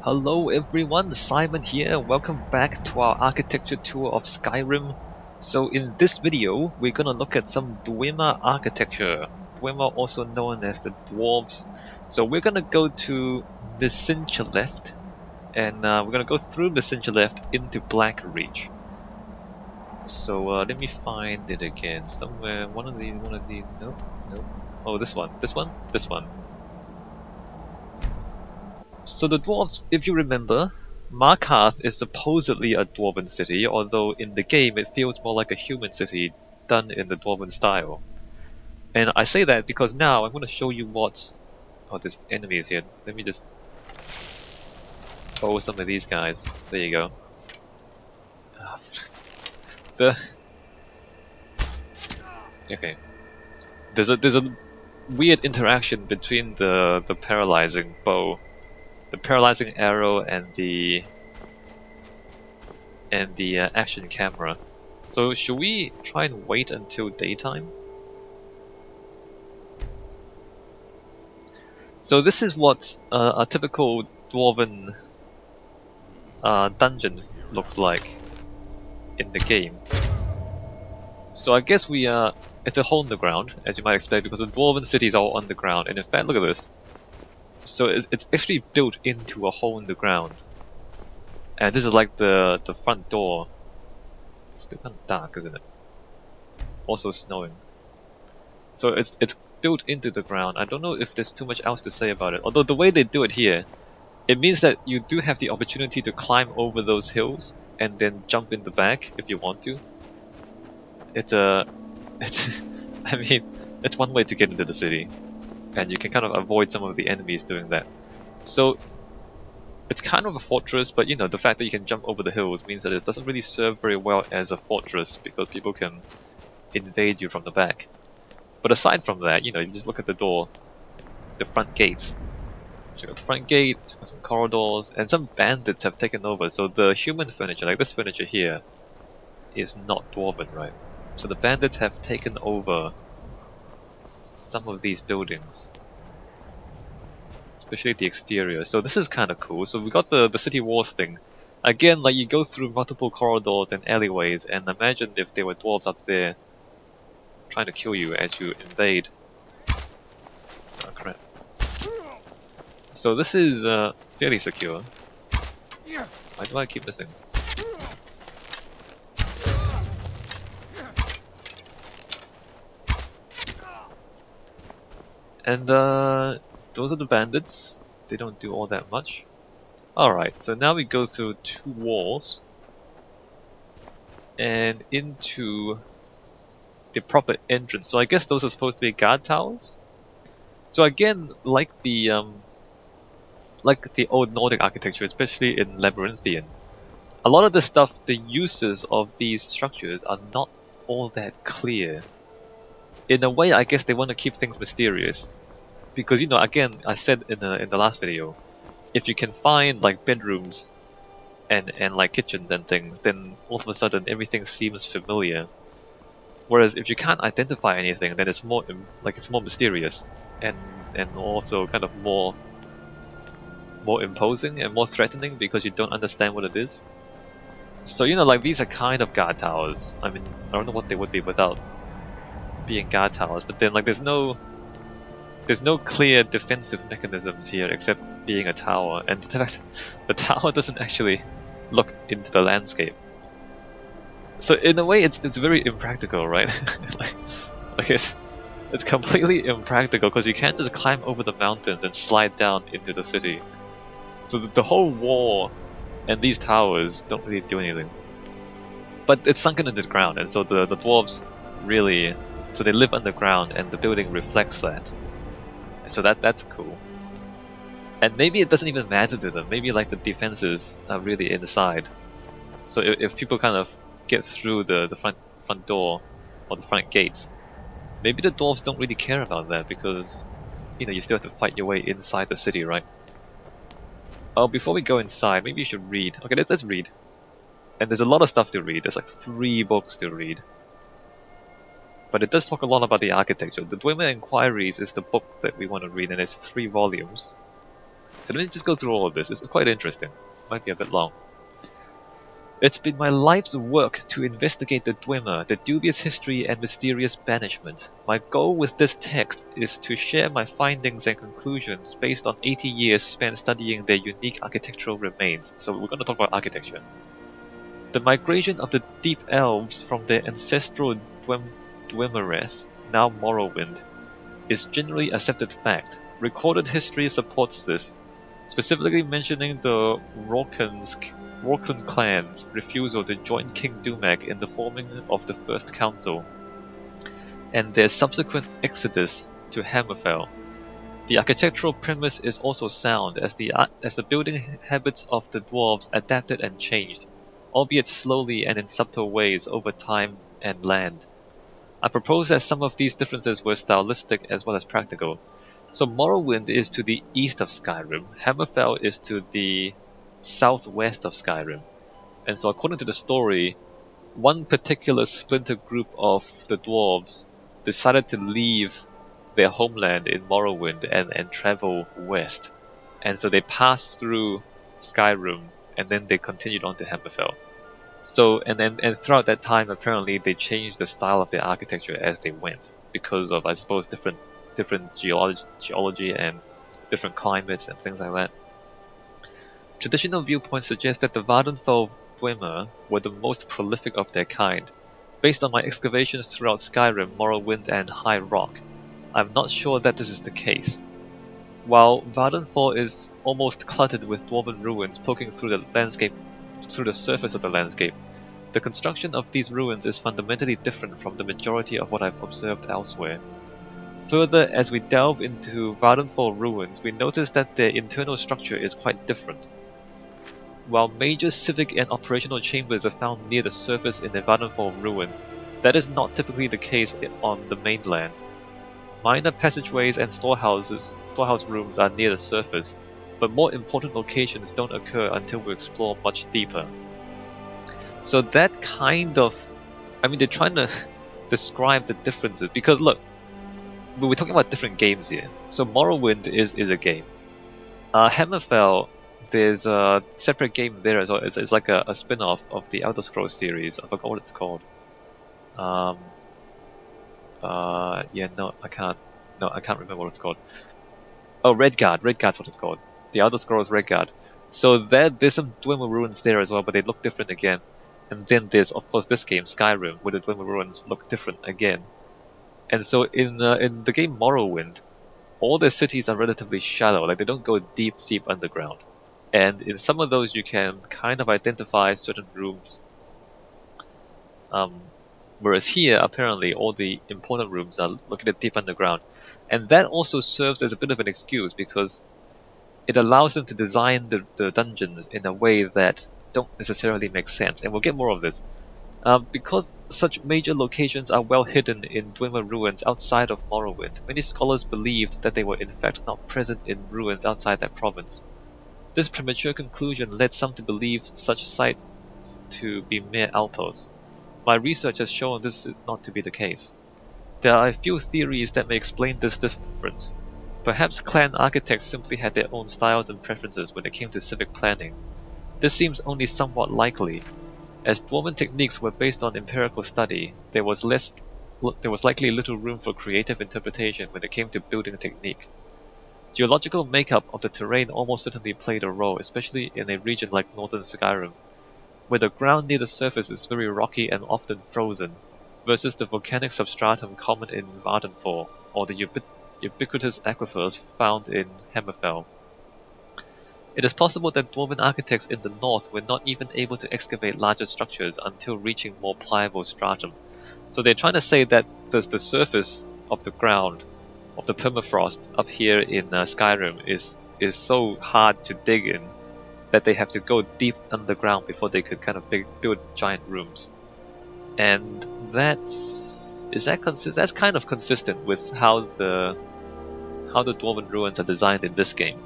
Hello everyone, Simon here. Welcome back to our architecture tour of Skyrim. So in this video, we're gonna look at some Dwemer architecture. Dwemer, also known as the Dwarves. So we're gonna go to Mzinchaleft, and we're gonna go through Mzinchaleft into Blackreach. So let me find it again. Somewhere, one of these, nope. Oh, this one. So the Dwarves, if you remember, Markarth is supposedly a Dwarven city, although in the game it feels more like a human city done in the Dwarven style. And I say that because now I'm going to show you what... Oh, there's enemies here. Let me just... Oh, some of these guys. There you go. Okay. There's a weird interaction between the paralyzing bow, the paralyzing arrow, and the action camera. So should we try and wait until daytime? So this is what a typical Dwarven dungeon looks like in the game. So I guess it's a hole in the ground, as you might expect, because the Dwarven cities are all underground, and in fact, look at this. So it's actually built into a hole in the ground. And this is like the front door. It's still kind of dark, isn't it? Also snowing. So it's built into the ground. I don't know if there's too much else to say about it. Although the way they do it here, it means that you do have the opportunity to climb over those hills and then jump in the back if you want to. It's I mean, it's one way to get into the city, and you can kind of avoid some of the enemies doing that. So it's kind of a fortress, but you know, the fact that you can jump over the hills means that it doesn't really serve very well as a fortress because people can invade you from the back. But aside from that, you know, you just look at the door, the front gates. You got the front gate, some corridors, and some bandits have taken over. So the human furniture, like this furniture here, is not Dwarven, right? So the bandits have taken over some of these buildings, especially the exterior. So this is kind of cool. So we got the city walls thing. Again, like you go through multiple corridors and alleyways, and imagine if there were dwarves up there trying to kill you as you invade. Oh crap. So this is fairly secure. Why do I keep missing? And those are the bandits. They don't do all that much. Alright, so now we go through two walls and into the proper entrance. So I guess those are supposed to be guard towers. So again, like the old Nordic architecture, especially in Labyrinthian, a lot of the stuff, the uses of these structures are not all that clear. In a way, I guess they want to keep things mysterious, because you know, again, I said in the last video, if you can find like bedrooms and like kitchens and things, then all of a sudden everything seems familiar. Whereas if you can't identify anything, then it's more mysterious and also kind of more imposing and more threatening because you don't understand what it is. So you know, like these are kind of guard towers. I mean, I don't know what they would be without being guard towers, but then like there's no clear defensive mechanisms here except being a tower, and the tower doesn't actually look into the landscape. So in a way, it's very impractical, right? like it's completely impractical because you can't just climb over the mountains and slide down into the city. So the whole wall and these towers don't really do anything. But it's sunken into the ground, and so the dwarves really, so they live underground, and the building reflects that. So that's cool. And maybe it doesn't even matter to them. Maybe like the defenses are really inside. So if people kind of get through the front door or the front gates, maybe the dwarves don't really care about that because, you know, you still have to fight your way inside the city, right? Oh, before we go inside, maybe you should read. Okay, let's read. And there's a lot of stuff to read. There's like 3 books to read. But it does talk a lot about the architecture. The Dwemer Inquiries is the book that we want to read, and it's 3 volumes. So let me just go through all of this. It's quite interesting. Might be a bit long. It's been my life's work to investigate the Dwemer, the dubious history and mysterious banishment. My goal with this text is to share my findings and conclusions based on 80 years spent studying their unique architectural remains. So we're going to talk about architecture. The migration of the Deep Elves from their ancestral Dwemereth, now Morrowind, is generally accepted fact. Recorded history supports this, specifically mentioning the Rorcan clan's refusal to join King Dumek in the forming of the First Council, and their subsequent exodus to Hammerfell. The architectural premise is also sound, as the building habits of the dwarves adapted and changed, albeit slowly and in subtle ways over time and land. I propose that some of these differences were stylistic as well as practical. So Morrowind is to the east of Skyrim, Hammerfell is to the southwest of Skyrim. And so according to the story, one particular splinter group of the dwarves decided to leave their homeland in Morrowind and travel west. And so they passed through Skyrim and then they continued on to Hammerfell. So and throughout that time apparently they changed the style of their architecture as they went because of, I suppose, different geology and different climates and things like that. Traditional viewpoints suggest that the Vvardenfell Dwemer were the most prolific of their kind. Based on my excavations throughout Skyrim, Morrowind and High Rock, I'm not sure that this is the case. While Vvardenfell is almost cluttered with dwarven ruins poking through the surface of the landscape, the construction of these ruins is fundamentally different from the majority of what I've observed elsewhere. Further, as we delve into Vvardenfell ruins, we notice that their internal structure is quite different. While major civic and operational chambers are found near the surface in the Vvardenfell ruin, that is not typically the case on the mainland. Minor passageways and storehouse rooms are near the surface, but more important locations don't occur until we explore much deeper. So that kind of... they're trying to describe the differences, because look, we're talking about different games here. So Morrowind is a game. Hammerfell, there's a separate game there as well. It's like a spin-off of the Elder Scrolls series. I forgot what it's called. I can't remember what it's called. Oh, Redguard. Redguard's what it's called. The Elder Scrolls Redguard. So there's some Dwemer ruins there as well, but they look different again. And then there's, of course, this game, Skyrim, where the Dwemer ruins look different again. And so in the game Morrowind, all the cities are relatively shallow, like they don't go deep underground. And in some of those you can kind of identify certain rooms. Whereas here, apparently, all the important rooms are located deep underground. And that also serves as a bit of an excuse because it allows them to design the dungeons in a way that don't necessarily make sense. And we'll get more of this. Because such major locations are well hidden in Dwemer ruins outside of Morrowind, many scholars believed that they were in fact not present in ruins outside that province. This premature conclusion led some to believe such sites to be mere outposts. My research has shown this not to be the case. There are a few theories that may explain this difference. Perhaps clan architects simply had their own styles and preferences when it came to civic planning. This seems only somewhat likely. As Dwarven techniques were based on empirical study, there was likely little room for creative interpretation when it came to building technique. Geological makeup of the terrain almost certainly played a role, especially in a region like northern Skyrim, where the ground near the surface is very rocky and often frozen, versus the volcanic substratum common in Vvardenfell or the ubiquitous aquifers found in Hammerfell. It is possible that Dwarven architects in the north were not even able to excavate larger structures until reaching more pliable stratum. So they're trying to say that the surface of the ground, of the permafrost up here in Skyrim is so hard to dig in that they have to go deep underground before they could kind of build giant rooms. And that's kind of consistent with how the Dwarven ruins are designed in this game.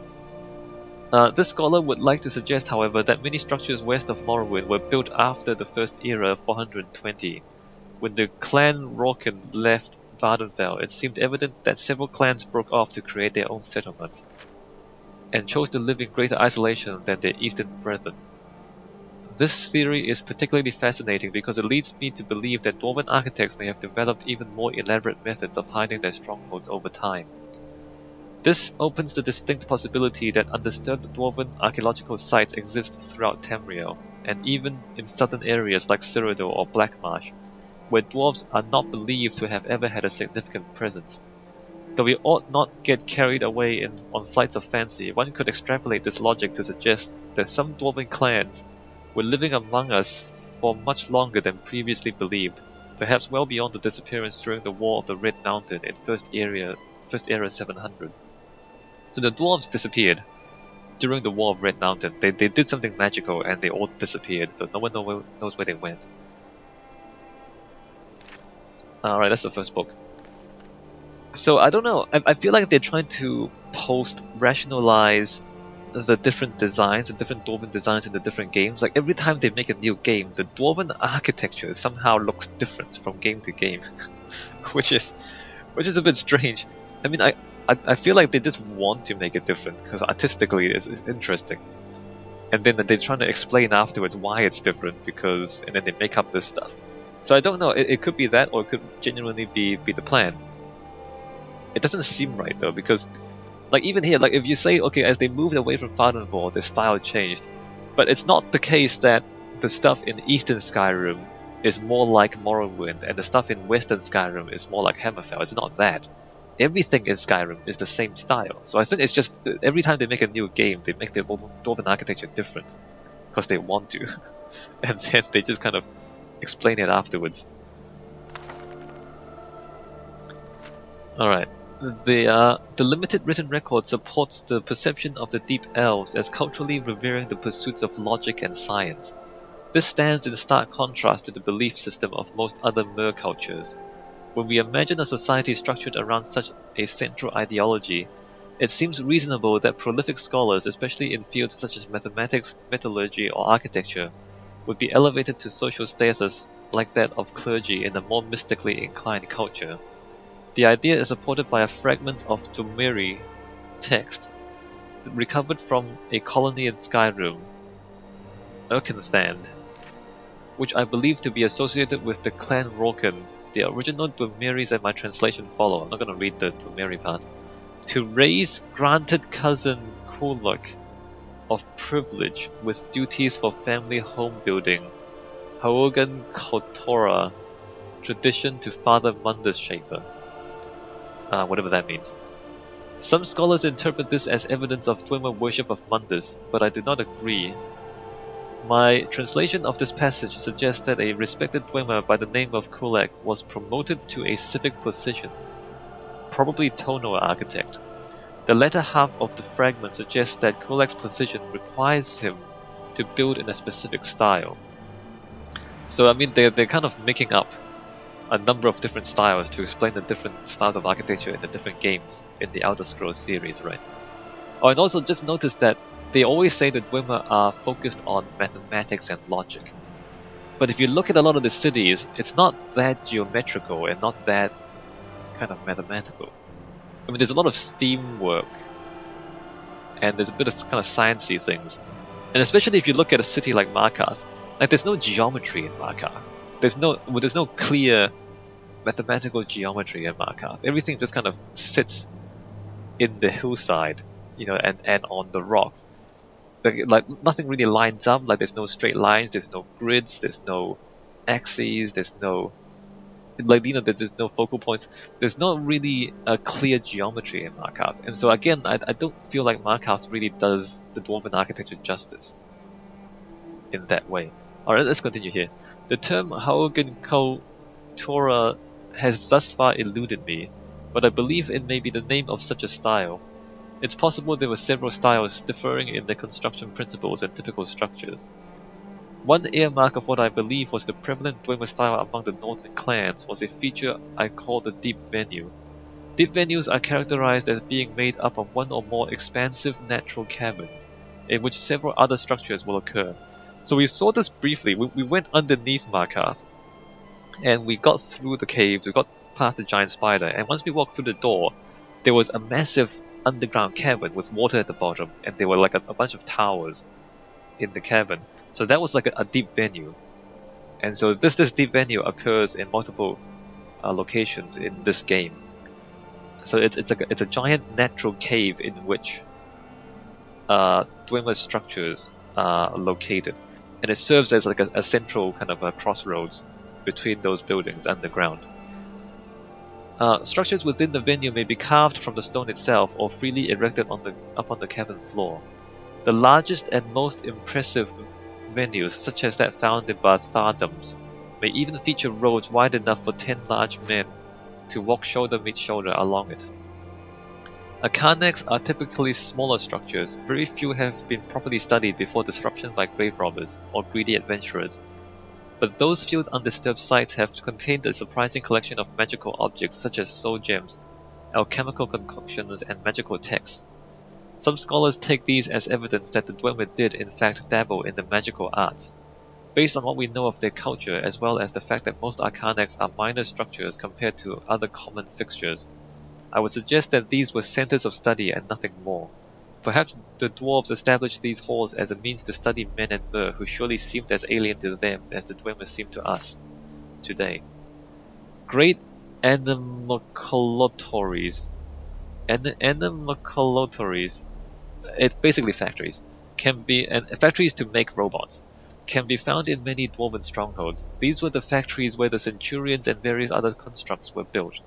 This scholar would like to suggest, however, that many structures west of Morrowind were built after the First Era 420. When the clan Rorcan left Vvardenfell, it seemed evident that several clans broke off to create their own settlements. and chose to live in greater isolation than their eastern brethren. This theory is particularly fascinating because it leads me to believe that Dwarven architects may have developed even more elaborate methods of hiding their strongholds over time. This opens the distinct possibility that undisturbed Dwarven archaeological sites exist throughout Tamriel, and even in southern areas like Cyrodiil or Blackmarsh, where dwarves are not believed to have ever had a significant presence. Though we ought not get carried away on flights of fancy, one could extrapolate this logic to suggest that some Dwarven clans were living among us for much longer than previously believed, perhaps well beyond the disappearance during the War of the Red Mountain in First Era 700. So the dwarves disappeared during the War of Red Mountain. They did something magical and they all disappeared, so no one knows where they went. Alright, that's the first book. So I don't know, I feel like they're trying to rationalize the different designs, the different Dwarven designs in the different games. Like every time they make a new game, the Dwarven architecture somehow looks different from game to game, which is a bit strange. I mean, I feel like they just want to make it different because artistically it's interesting, and then they're trying to explain afterwards why it's different and then they make up this stuff. So I don't know. It could be that, or it could genuinely be the plan. It doesn't seem right though, because like even here, like if you say, okay, as they moved away from Fardenvor, their style changed, but it's not the case that the stuff in Eastern Skyrim is more like Morrowind and the stuff in Western Skyrim is more like Hammerfell. It's not that. Everything in Skyrim is the same style. So I think it's just every time they make a new game, they make the Dwarven architecture different because they want to, and then they just kind of explain it afterwards. Alright. The limited written record supports the perception of the Deep Elves as culturally revering the pursuits of logic and science. This stands in stark contrast to the belief system of most other Mer cultures. When we imagine a society structured around such a central ideology, it seems reasonable that prolific scholars, especially in fields such as mathematics, metallurgy, or architecture, would be elevated to social status like that of clergy in a more mystically inclined culture. The idea is supported by a fragment of Dwemer text recovered from a colony in Skyrim, Erkenstand, which I believe to be associated with the clan Rorken. The original Dwemeris and my translation follow. I'm not going to read the Dwemeri part. To raise granted cousin Kuluk of privilege with duties for family home building, Haogan Kotora, tradition to Father Mundus Shaper. Whatever that means. Some scholars interpret this as evidence of Dwemer worship of Mundus, but I do not agree. My translation of this passage suggests that a respected Dwemer by the name of Kulak was promoted to a civic position, probably tonal architect. The latter half of the fragment suggests that Kulak's position requires him to build in a specific style. So I mean, they're kind of making up a number of different styles to explain the different styles of architecture in the different games in the Elder Scrolls series, right? Oh, and also just notice that they always say that Dwemer are focused on mathematics and logic. But if you look at a lot of the cities, it's not that geometrical and not that kind of mathematical. I mean, there's a lot of steam work, and there's a bit of kind of sciencey things. And especially if you look at a city like Markarth, like there's no geometry in Markarth. There's no clear mathematical geometry in Markarth. Everything just kind of sits in the hillside, and on the rocks. Like nothing really lines up. Like there's no straight lines, there's no grids, there's no axes, there's no there's no focal points. There's not really a clear geometry in Markarth. And so again, I don't feel like Markarth really does the Dwarven architecture justice in that way. Alright, let's continue here. The term Haogan Kotora has thus far eluded me, but I believe it may be the name of such a style. It's possible there were several styles differing in their construction principles and typical structures. One earmark of what I believe was the prevalent Dwemer style among the northern clans was a feature I call the deep venue. Deep venues are characterized as being made up of one or more expansive natural caverns, in which several other structures will occur. So we saw this briefly. We went underneath Markarth, and we got through the caves, we got past the giant spider, and once we walked through the door, there was a massive underground cavern with water at the bottom, and there were like a bunch of towers in the cavern. So that was like a deep venue. And so this deep venue occurs in multiple locations in this game. So it's a giant natural cave in which Dwemer structures are located, and it serves as like a central kind of a crossroads between those buildings underground. Structures within the venue may be carved from the stone itself or freely erected up on the cavern floor. The largest and most impressive venues, such as that found in Barthardams, may even feature roads wide enough for 10 large men to walk shoulder meet shoulder along it. Arcanex are typically smaller structures. Very few have been properly studied before disruption by grave robbers or greedy adventurers. But those few undisturbed sites have contained a surprising collection of magical objects such as soul gems, alchemical concoctions, and magical texts. Some scholars take these as evidence that the Dwemer did in fact dabble in the magical arts. Based on what we know of their culture, as well as the fact that most Arcanex are minor structures compared to other common fixtures, I would suggest that these were centers of study and nothing more. Perhaps the Dwarves established these halls as a means to study men and mer who surely seemed as alien to them as the Dwemer seem to us today. Great animalculatories, it basically factories, factories to make robots, can be found in many Dwarven strongholds. These were the factories where the Centurions and various other constructs were built.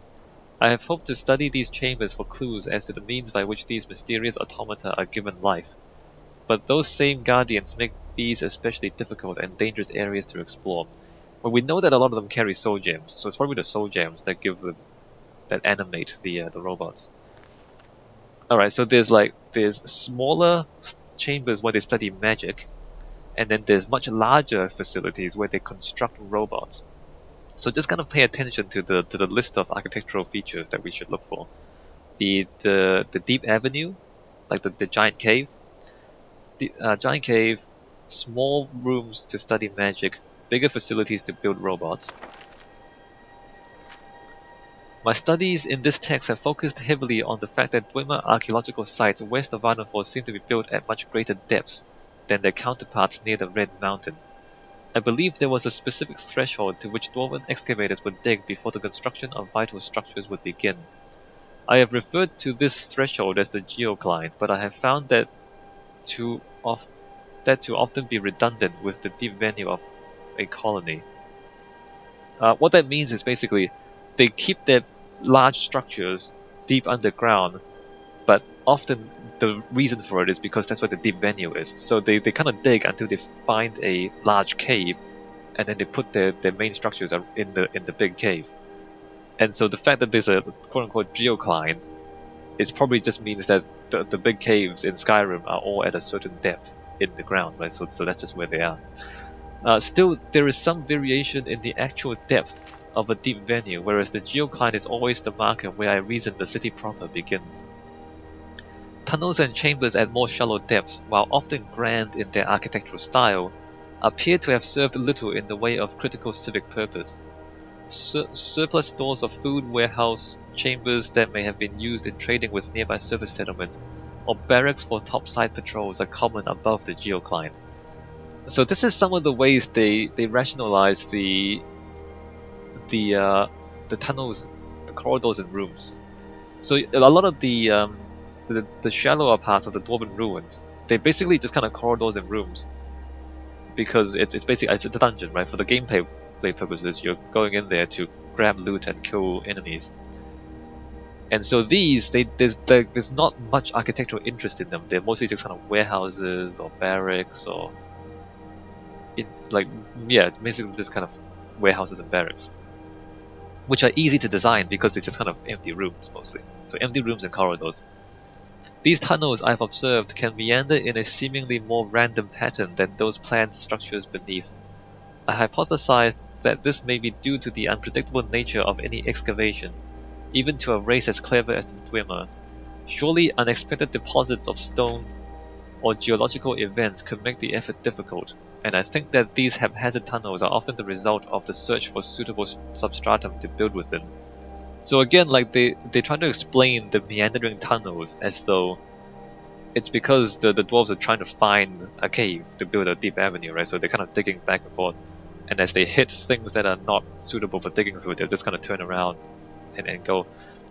I have hoped to study these chambers for clues as to the means by which these mysterious automata are given life. But those same guardians make these especially difficult and dangerous areas to explore. Well, we know that a lot of them carry soul gems, so it's probably the soul gems that animate the robots. Alright, so there's smaller chambers where they study magic, and then there's much larger facilities where they construct robots. So just kind of pay attention to the list of architectural features that we should look for. The deep avenue, like the giant cave. Giant cave, small rooms to study magic, bigger facilities to build robots. My studies in this text have focused heavily on the fact that Dwemer archaeological sites west of Vardenford seem to be built at much greater depths than their counterparts near the Red Mountain. I believe there was a specific threshold to which Dwarven excavators would dig before the construction of vital structures would begin. I have referred to this threshold as the geocline, but I have found that to often be redundant with the deep venue of a colony. What that means is basically they keep their large structures deep underground, but often the reason for it is because that's where the deep venue is. So they kind of dig until they find a large cave, and then they put their main structures in the big cave. And so the fact that there's a quote-unquote geocline, it probably just means that the big caves in Skyrim are all at a certain depth in the ground, right? So that's just where they are. Still, there is some variation in the actual depth of a deep venue, whereas the geocline is always the marker where I reason the city proper begins. Tunnels and chambers at more shallow depths, while often grand in their architectural style, appear to have served little in the way of critical civic purpose. Surplus stores of food warehouse, chambers that may have been used in trading with nearby surface settlements, or barracks for topside patrols are common above the geocline. So this is some of the ways they rationalize the tunnels, the corridors and rooms. So a lot of the shallower parts of the Dwarven ruins, they're basically just kind of corridors and rooms, because it's basically it's a dungeon, right? For the gameplay purposes, you're going in there to grab loot and kill enemies. And so there's not much architectural interest in them. They're mostly just kind of warehouses or barracks or basically just kind of warehouses and barracks, which are easy to design because they're just kind of empty rooms mostly. So empty rooms and corridors. These tunnels, I've observed, can meander in a seemingly more random pattern than those planned structures beneath. I hypothesized that this may be due to the unpredictable nature of any excavation, even to a race as clever as the Dwemer. Surely unexpected deposits of stone or geological events could make the effort difficult, and I think that these haphazard tunnels are often the result of the search for suitable substratum to build within. So again, like they try to explain the meandering tunnels as though it's because the dwarves are trying to find a cave to build a deep avenue, right? So they're kind of digging back and forth, and as they hit things that are not suitable for digging through, they'll just kind of turn around and go.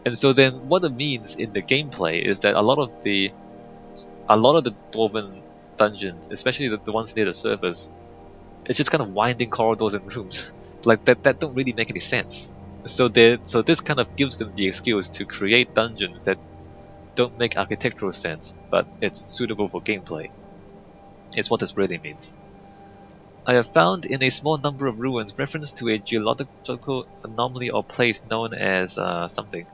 And so then what it means in the gameplay is that a lot of the Dwarven dungeons, especially the ones near the surface, it's just kind of winding corridors and rooms like that don't really make any sense. So this kind of gives them the excuse to create dungeons that don't make architectural sense, but it's suitable for gameplay. It's what this really means. I have found in a small number of ruins reference to a geological anomaly or place known as something.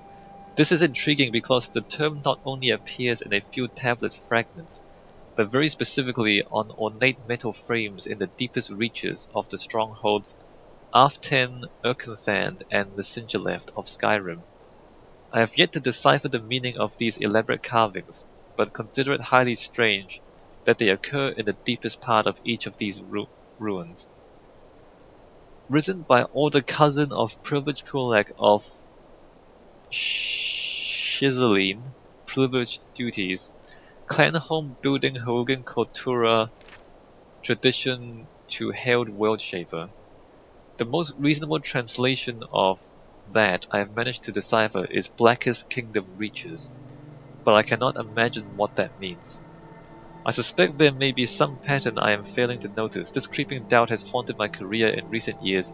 This is intriguing because the term not only appears in a few tablet fragments, but very specifically on ornate metal frames in the deepest reaches of the strongholds Aften, Erkenthand, and Mzinchaleft of Skyrim. I have yet to decipher the meaning of these elaborate carvings, but consider it highly strange that they occur in the deepest part of each of these ruins. Risen by order cousin of privileged Kulak of Shizeline, privileged duties, clan home building Hogan Kultura, tradition to hailed world shaper. The most reasonable translation of that I have managed to decipher is Blackest Kingdom Reaches, but I cannot imagine what that means. I suspect there may be some pattern I am failing to notice. This creeping doubt has haunted my career in recent years,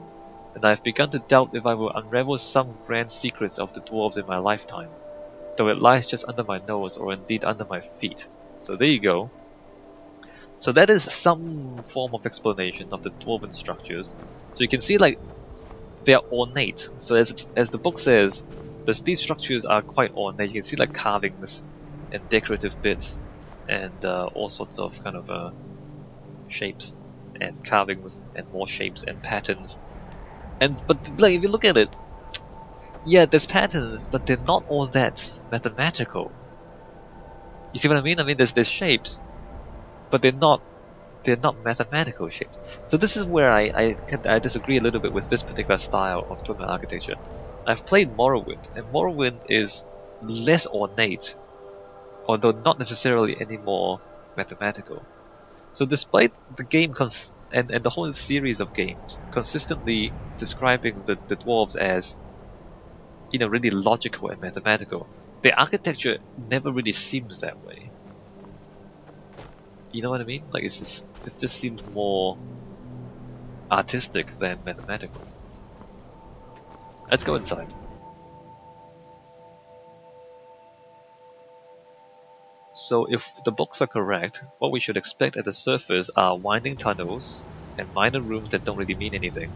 and I have begun to doubt if I will unravel some grand secrets of the dwarves in my lifetime, though it lies just under my nose or indeed under my feet. So there you go. So that is some form of explanation of the dwarven structures. So you can see like they are ornate. So as the book says, these structures are quite ornate. You can see like carvings and decorative bits and all sorts of kind of shapes and carvings and more shapes and patterns. But like if you look at it, yeah, there's patterns, but they're not all that mathematical. You see what I mean? I mean there's shapes, but they're not mathematical shapes. So this is where I disagree a little bit with this particular style of Dwemer architecture. I've played Morrowind, and Morrowind is less ornate, although not necessarily any more mathematical. So despite the game and the whole series of games consistently describing the dwarves as, you know, really logical and mathematical, the architecture never really seems that way. You know what I mean? Like it just seems more artistic than mathematical. Let's go inside. So if the books are correct, what we should expect at the surface are winding tunnels and minor rooms that don't really mean anything,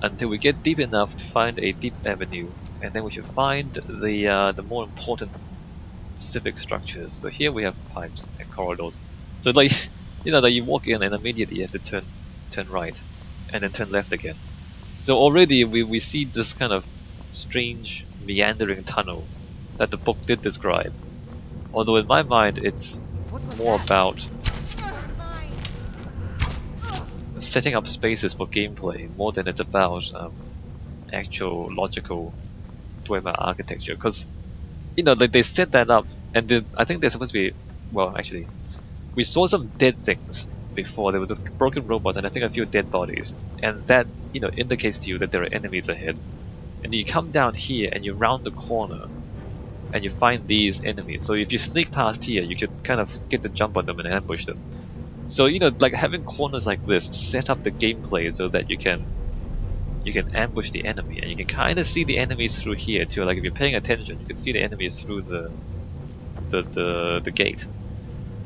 until we get deep enough to find a deep avenue, and then we should find the more important civic structures. So here we have pipes and corridors. So like, you know, that you walk in and immediately you have to turn right, and then turn left again. So already we see this kind of strange meandering tunnel that the book did describe. Although in my mind it's more about setting up spaces for gameplay more than it's about actual logical Dwemer architecture. Because, you know, they set that up, and I think they're supposed to be, well, actually, we saw some dead things before. There was a broken robot and I think a few dead bodies, and that, you know, indicates to you that there are enemies ahead. And you come down here and you round the corner and you find these enemies. So if you sneak past here, you could kind of get the jump on them and ambush them. So, you know, like having corners like this set up the gameplay so that you can ambush the enemy, and you can kind of see the enemies through here too. Like if you're paying attention, you can see the enemies through the gate.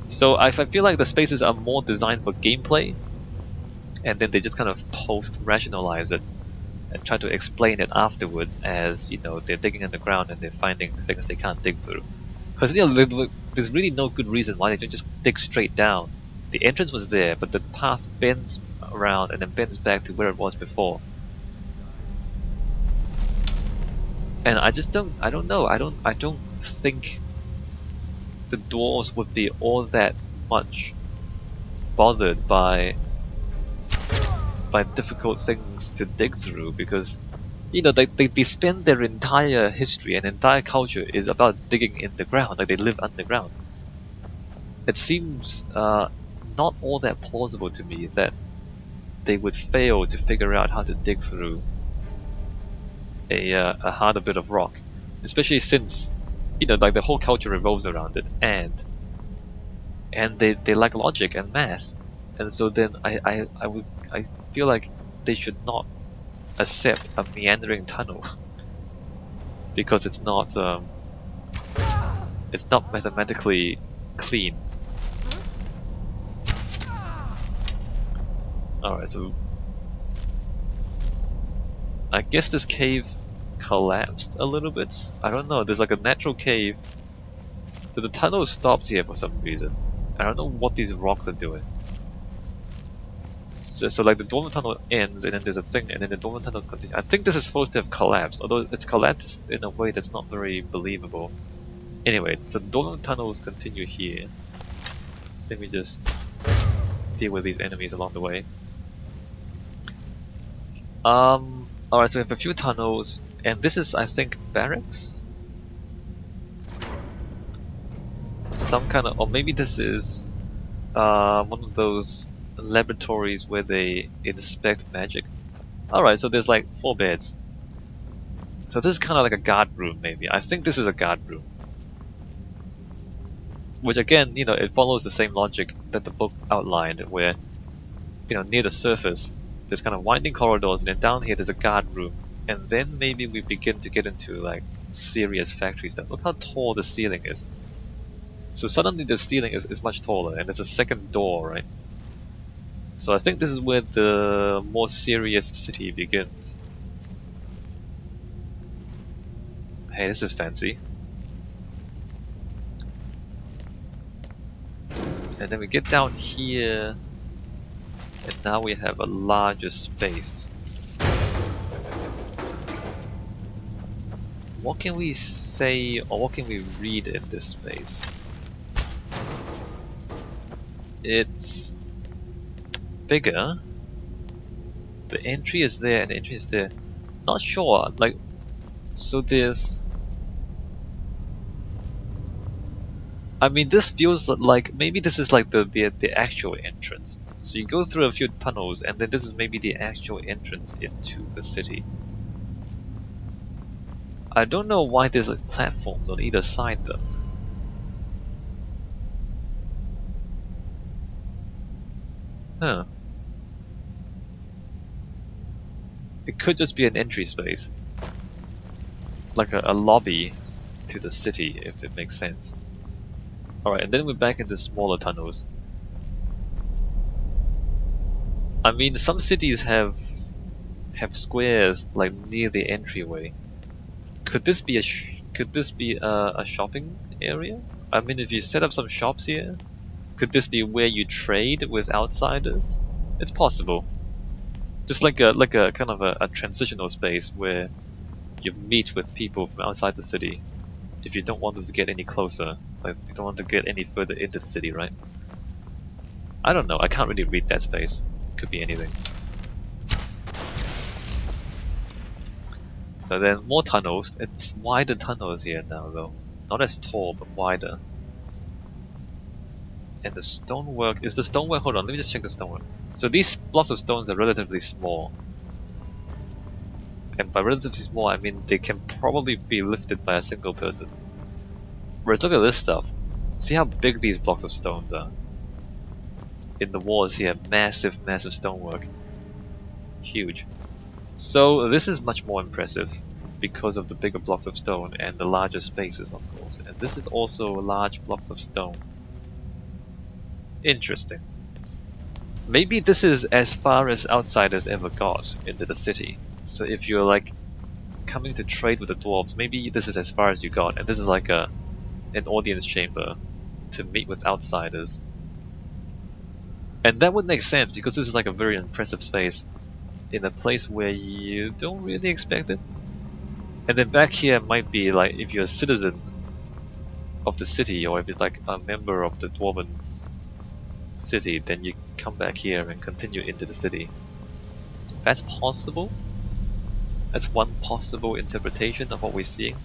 So I feel like the spaces are more designed for gameplay, and then they just kind of post-rationalize it and try to explain it afterwards as, you know, they're digging in the ground and they're finding things they can't dig through. Because, you know, there's really no good reason why they don't just dig straight down. The entrance was there, but the path bends around and then bends back to where it was before. And I don't know. I don't think the dwarves would be all that much bothered by difficult things to dig through, because You know, they spend their entire history and entire culture is about digging in the ground, like they live underground. It seems not all that plausible to me that they would fail to figure out how to dig through a harder bit of rock, especially since you know like the whole culture revolves around it, and they like logic and math, and so then I feel like they should not accept a meandering tunnel because it's not mathematically clean. Alright, so I guess this cave collapsed a little bit. I don't know, there's like a natural cave. So the tunnel stops here for some reason. I don't know what these rocks are doing. So like the Dwemer tunnel ends and then there's a thing and then the Dwemer tunnel continues. I think this is supposed to have collapsed, although it's collapsed in a way that's not very believable. Anyway, so the Dwemer tunnels continue here. Let me just deal with these enemies along the way. Alright, so we have a few tunnels, and this is, I think, barracks? Some kind of, or maybe this is one of those laboratories where they inspect magic. Alright, so there's like 4 beds. So this is kind of like a guard room, maybe. I think this is a guard room. Which again, you know, it follows the same logic that the book outlined, where, you know, near the surface, there's kind of winding corridors, and then down here there's a guard room. And then maybe we begin to get into like serious factory stuff. Look how tall the ceiling is. So suddenly the ceiling is much taller, and there's a second door, right? So I think this is where the more serious city begins. Hey, this is fancy. And then we get down here, and now we have a larger space. What can we say, or what can we read in this space? It's bigger. The entry is there, and the entry is there. Not sure, like, so there's... I mean, this feels like, maybe this is like the actual entrance. So you go through a few tunnels, and then this is maybe the actual entrance into the city. I don't know why there's like platforms on either side though. Huh. It could just be an entry space. Like a lobby to the city, if it makes sense. Alright, and then we're back into smaller tunnels. I mean, some cities have squares like near the entryway. Could this be a shopping area? I mean, if you set up some shops here, could this be where you trade with outsiders? It's possible. Just like a kind of a transitional space where you meet with people from outside the city. If you don't want them to get any closer, like you don't want to get any further into the city, right? I don't know. I can't really read that space. Could be anything. So then more tunnels. It's wider tunnels here now though. Not as tall, but wider. And the stonework, is the stonework, hold on, let me just check the stonework. So these blocks of stones are relatively small. And by relatively small, I mean they can probably be lifted by a single person. Whereas look at this stuff. See how big these blocks of stones are. In the walls here, massive, massive stonework. Huge. So this is much more impressive because of the bigger blocks of stone and the larger spaces, of course. And this is also large blocks of stone. Interesting. Maybe this is as far as outsiders ever got into the city. So if you're like coming to trade with the dwarves, maybe this is as far as you got, and this is like an audience chamber to meet with outsiders. And that would make sense because this is like a very impressive space in a place where you don't really expect it. And then back here might be like if you're a citizen of the city, or if you're like a member of the Dwarven's city, then you come back here and continue into the city. That's possible. That's one possible interpretation of what we're seeing.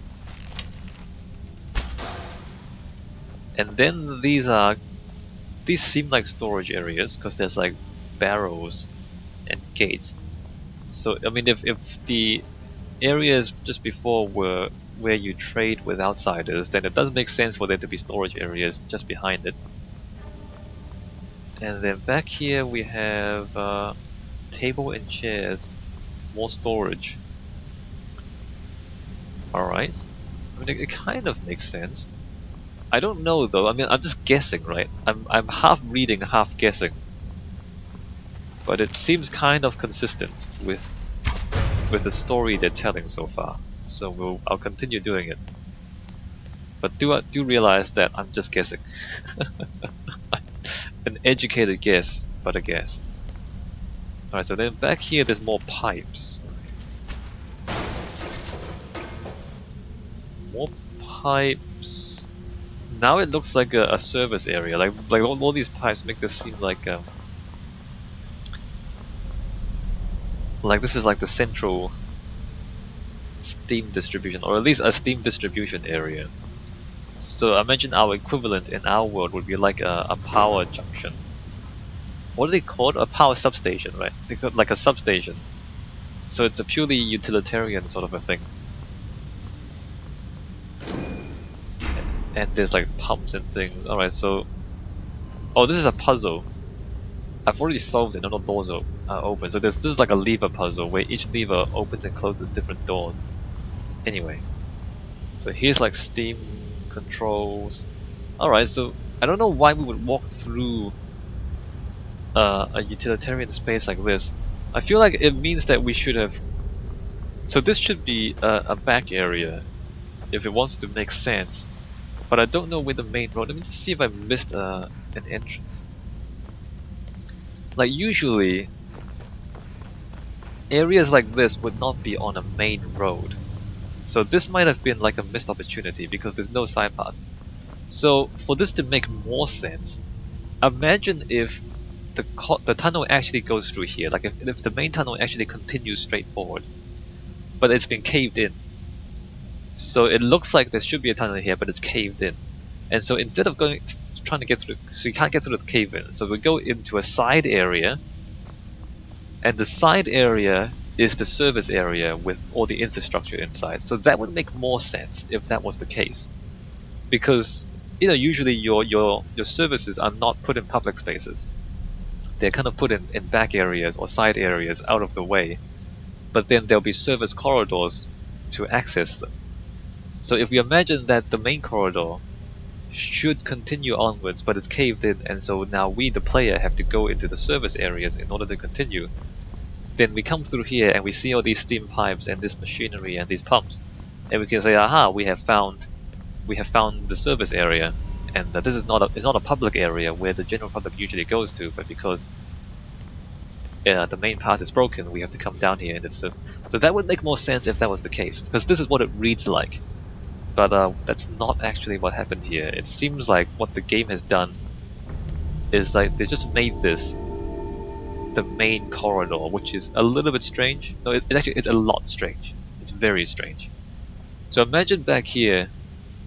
And then these seem like storage areas because there's like barrels and gates. So I mean, if the areas just before were where you trade with outsiders, then it does make sense for there to be storage areas just behind it. And then back here we have table and chairs, more storage. Alright, I mean it kind of makes sense. I don't know though, I mean I'm just guessing, right? I'm half reading, half guessing. But it seems kind of consistent with the story they're telling so far. So I'll continue doing it. But do realize that I'm just guessing. An educated guess, but a guess. Alright, so then back here there's more pipes. More pipes. Now it looks like a service area. Like all these pipes make this seem like this is like the central steam distribution, or at least a steam distribution area. So imagine our equivalent in our world would be like a power junction. What do they call it? A power substation, right? They call it like a substation. So it's a purely utilitarian sort of a thing. And there's like pumps and things. Alright, so... Oh, this is a puzzle. I've already solved it, no doors are open. So this is like a lever puzzle where each lever opens and closes different doors. Anyway. So here's like steam controls. Alright, so I don't know why we would walk through a utilitarian space like this. I feel like it means that we should have... So this should be a back area if it wants to make sense. But I don't know where the main road... Let me just see if I missed an entrance. Like usually, areas like this would not be on a main road. So this might have been like a missed opportunity because there's no side path. So for this to make more sense, imagine if the tunnel actually goes through here. Like if the main tunnel actually continues straight forward, but it's been caved in. So it looks like there should be a tunnel here, but it's caved in. And so instead of trying to get through, so you can't get through the cave in, so we go into a side area, and the side area is the service area with all the infrastructure inside. So that would make more sense if that was the case, because you know usually your services are not put in public spaces. They're kind of put in back areas or side areas out of the way, but then there'll be service corridors to access them. So if we imagine that the main corridor should continue onwards, but it's caved in, and so now we, the player, have to go into the service areas in order to continue, then we come through here and we see all these steam pipes and this machinery and these pumps, and we can say, aha, we have found the service area, and this is it's not a public area where the general public usually goes to, but because the main path is broken, we have to come down here. So that would make more sense if that was the case, because this is what it reads like. But that's not actually what happened here. It seems like what the game has done is like they just made this the main corridor, which is a little bit strange. No, it's a lot strange. It's very strange. So imagine back here,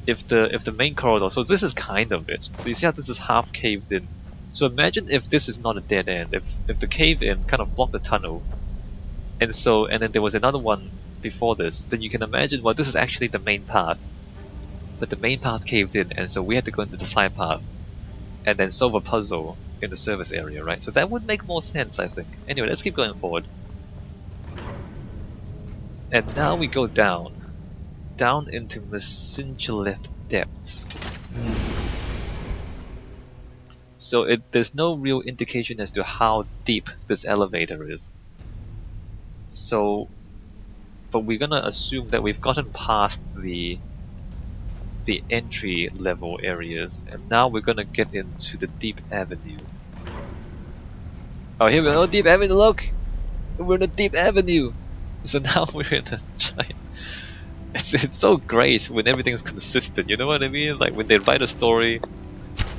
if the main corridor. So this is kind of it. So you see how this is half caved in. So imagine if this is not a dead end. If the cave in kind of blocked the tunnel, and then there was another one before this, then you can imagine, well, this is actually the main path, but the main path caved in, and so we had to go into the side path and then solve a puzzle in the service area, right? So that would make more sense, I think. Anyway, let's keep going forward. And now we go down into Mzinchaleft depths. So there's no real indication as to how deep this elevator is. So but we're gonna assume that we've gotten past the entry level areas, and now we're gonna get into the deep avenue. Oh, here we go, deep avenue, look! We're in a deep avenue! So now we're in a giant... It's so great when everything's consistent, you know what I mean? Like when they write a story,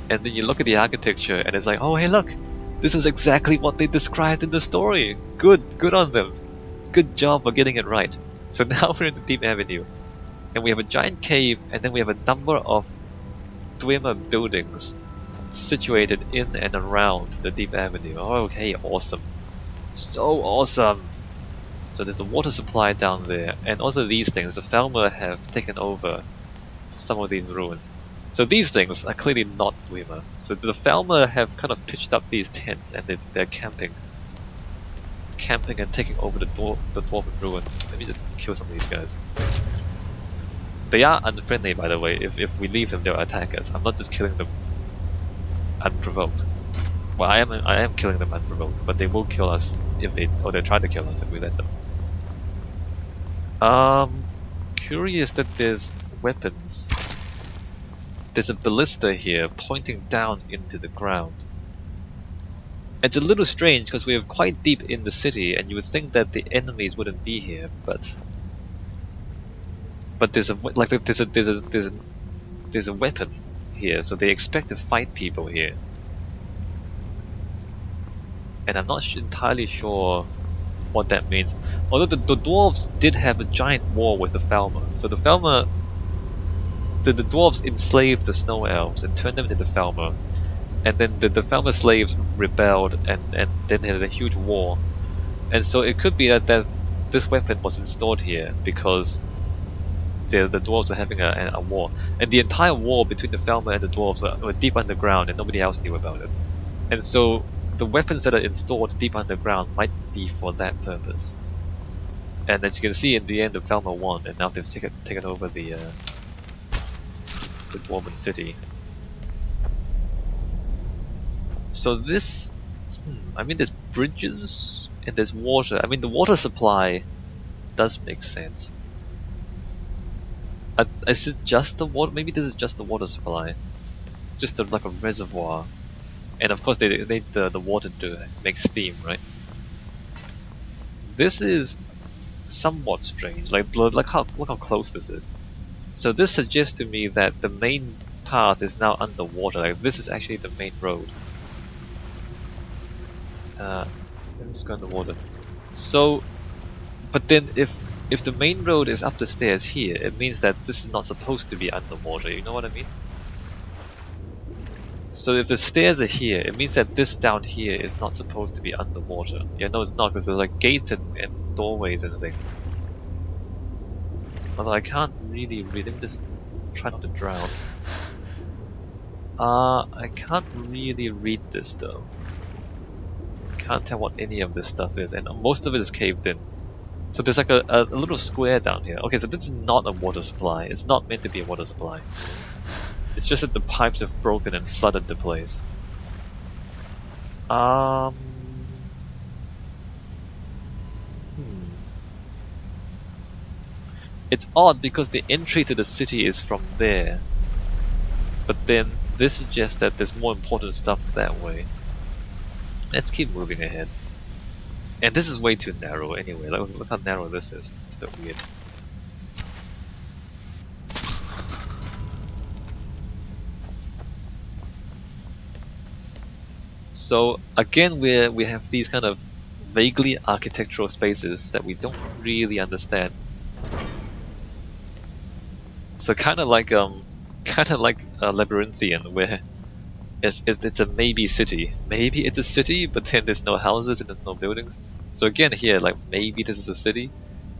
and then you look at the architecture, and it's like, oh hey look! This is exactly what they described in the story! Good on them! Good job for getting it right. So now we're in the Deep Avenue, and we have a giant cave, and then we have a number of Dwemer buildings situated in and around the Deep Avenue. Oh, okay, awesome. So awesome! So there's the water supply down there, and also these things. The Falmer have taken over some of these ruins. So these things are clearly not Dwemer. So the Falmer have kind of pitched up these tents, and they're camping and taking over the Dwarven ruins. Let me just kill some of these guys. They are unfriendly, by the way. If we leave them, they'll attack us. I'm not just killing them unprovoked. Well, I am killing them unprovoked, but they will kill us if they try to kill us if we let them. Curious that there's weapons. There's a ballista here pointing down into the ground. It's a little strange because we're quite deep in the city, and you would think that the enemies wouldn't be here, but there's a weapon here, so they expect to fight people here. And I'm not entirely sure what that means. Although the dwarves did have a giant war with the Falmer. So the Falmer, the dwarves enslaved the snow elves and turned them into the Falmer. And then the Falmer slaves rebelled and then had a huge war. And so it could be that this weapon was installed here because the dwarves are having a war. And the entire war between the Falmer and the dwarves were deep underground and nobody else knew about it. And so the weapons that are installed deep underground might be for that purpose. And as you can see, in the end, the Falmer won, and now they've taken over the Dwarven city. So this, I mean, there's bridges and there's water. I mean, the water supply does make sense. Is it just the water? Maybe this is just the water supply, just like a reservoir. And of course they need the water to make steam, right? This is somewhat strange. Look how close this is. So this suggests to me that the main path is now underwater. Like this is actually the main road. Let's go underwater. So, but then if the main road is up the stairs here, it means that this is not supposed to be underwater. You know what I mean? So if the stairs are here, it means that this down here is not supposed to be underwater. Yeah, no it's not, because there's like gates and doorways and things. Although I can't really read them, just try not to drown. I can't really read this though. Can't tell what any of this stuff is, and most of it is caved in. So there's like a little square down here. Okay, so this is not a water supply. It's not meant to be a water supply. It's just that the pipes have broken and flooded the place. It's odd because the entry to the city is from there. But then this suggests that there's more important stuff that way. Let's keep moving ahead. And this is way too narrow anyway. Look how narrow this is. It's a bit weird. So again, we have these kind of vaguely architectural spaces that we don't really understand. So kind of like Labyrinthian, where it's a maybe city. Maybe it's a city, but then there's no houses and there's no buildings. So again here, like maybe this is a city,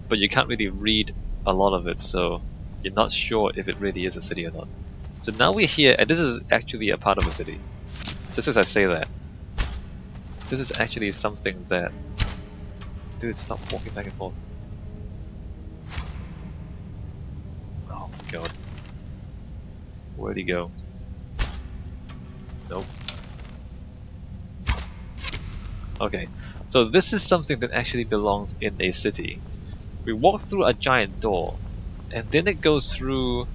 but you can't really read a lot of it, so you're not sure if it really is a city or not. So now we're here, and this is actually a part of a city. Just as I say that. This is actually something that... Dude, stop walking back and forth. Oh my god. Where'd he go? Nope. Okay, so this is something that actually belongs in a city. We walk through a giant door, and then it goes through...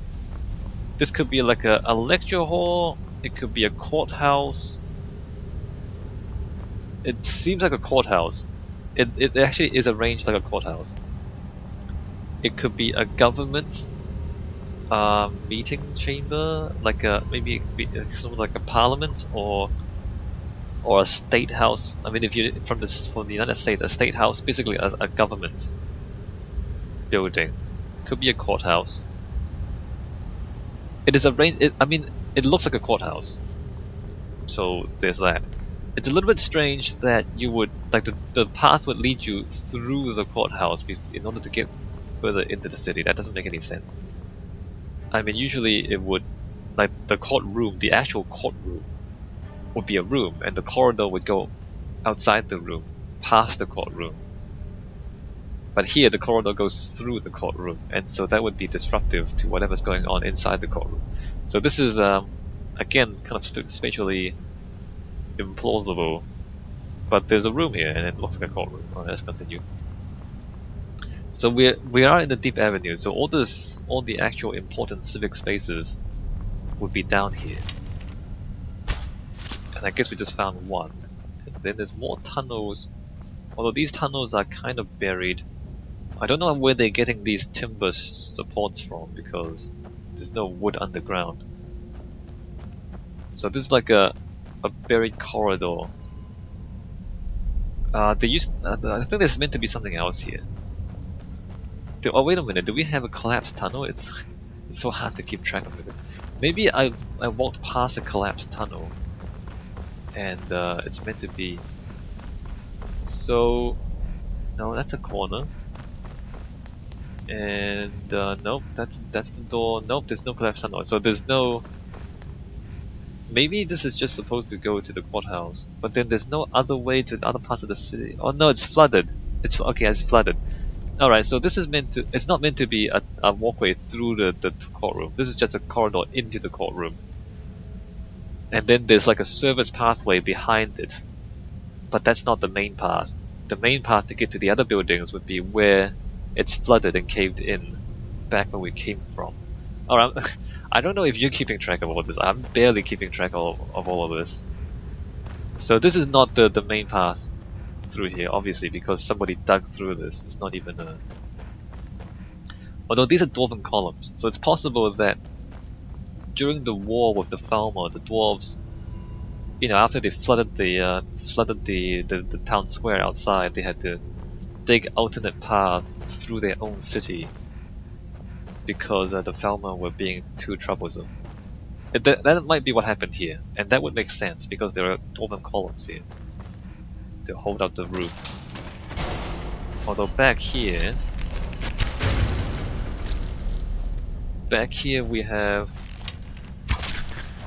This could be like a lecture hall, it could be a courthouse. It seems like a courthouse. It actually is arranged like a courthouse. It could be a government meeting chamber, like maybe it could be something like a parliament or a state house. I mean, if you from the United States, a state house basically as a government. building. Could be a courthouse. It is arranged. I mean, it looks like a courthouse. So there's that. It's a little bit strange that you would like the path would lead you through the courthouse in order to get further into the city. That doesn't make any sense. I mean, usually it would, like the courtroom, the actual courtroom would be a room, and the corridor would go outside the room, past the courtroom. But here, the corridor goes through the courtroom, and so that would be disruptive to whatever's going on inside the courtroom. So this is, again, kind of spatially implausible. But there's a room here, and it looks like a courtroom. Alright, let's continue. So we are in the deep avenue. So all the actual important civic spaces would be down here. And I guess we just found one. And then there's more tunnels. Although these tunnels are kind of buried. I don't know where they're getting these timber supports from because there's no wood underground. So this is like a buried corridor. I think there's meant to be something else here. Oh wait a minute, do we have a collapsed tunnel? It's so hard to keep track of it. Maybe I walked past a collapsed tunnel and it's meant to be. So no, that's a corner. And nope, that's the door. Nope, there's no collapsed tunnel. So there's no. Maybe this is just supposed to go to the courthouse, but then there's no other way to the other parts of the city. Oh no, it's flooded. It's okay, it's flooded. Alright, so this is meant to. It's not meant to be a walkway through the courtroom. This is just a corridor into the courtroom. And then there's like a service pathway behind it. But that's not the main path. The main path to get to the other buildings would be where it's flooded and caved in back where we came from. Alright, I don't know if you're keeping track of all this. I'm barely keeping track of all of this. So this is not the main path through here, obviously, because somebody dug through this. It's not even a... Although these are Dwarven columns, so it's possible that during the war with the Falmer, the Dwarves, you know, after they flooded the town square outside, they had to dig alternate paths through their own city because the Falmer were being too troublesome. That might be what happened here, and that would make sense because there are Dwarven columns here to hold up the roof. Although back here we have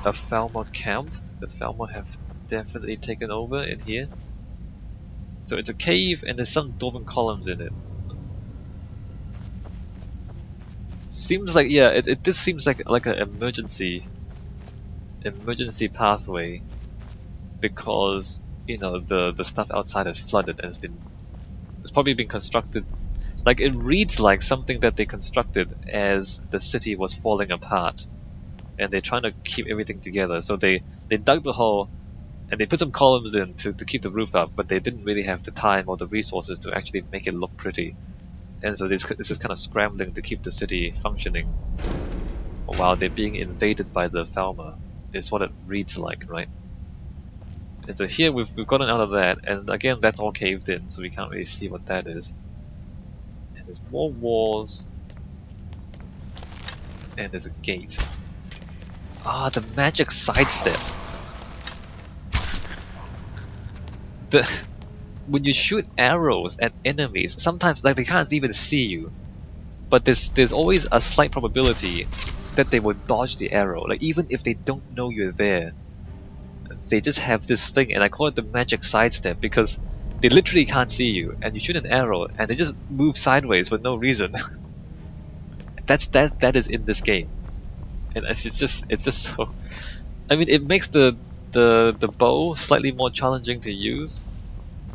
a Falmer camp. The Falmer have definitely taken over in here. So it's a cave and there's some Dwarven columns in it. Seems like, yeah, this seems like an emergency pathway because, you know, the stuff outside has flooded and it's probably been constructed. Like, it reads like something that they constructed as the city was falling apart, and they're trying to keep everything together. So they dug the hole and they put some columns in to keep the roof up, but they didn't really have the time or the resources to actually make it look pretty. And so this is kind of scrambling to keep the city functioning while they're being invaded by the Falmer. Is what it reads like, right? And so here we've gotten out of that, and again that's all caved in, so we can't really see what that is. And there's more walls, and there's a gate. Ah, the magic sidestep. When you shoot arrows at enemies, sometimes like they can't even see you, but there's always a slight probability that they will dodge the arrow. Like even if they don't know you're there, they just have this thing, and I call it the magic sidestep because they literally can't see you, and you shoot an arrow and they just move sideways for no reason. that is in this game, and it's just so. I mean, it makes the bow slightly more challenging to use,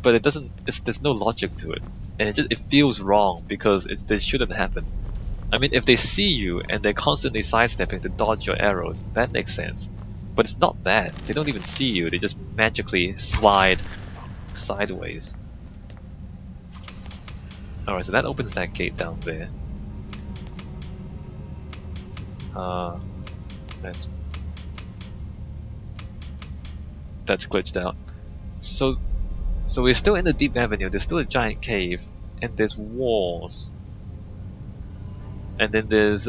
but it doesn't. There's no logic to it, and it feels wrong because this shouldn't happen. I mean, if they see you and they're constantly sidestepping to dodge your arrows, that makes sense. But it's not that. They don't even see you. They just magically slide sideways. Alright, so that opens that gate down there. That's glitched out. So we're still in the deep avenue. There's still a giant cave, and there's walls. And then there's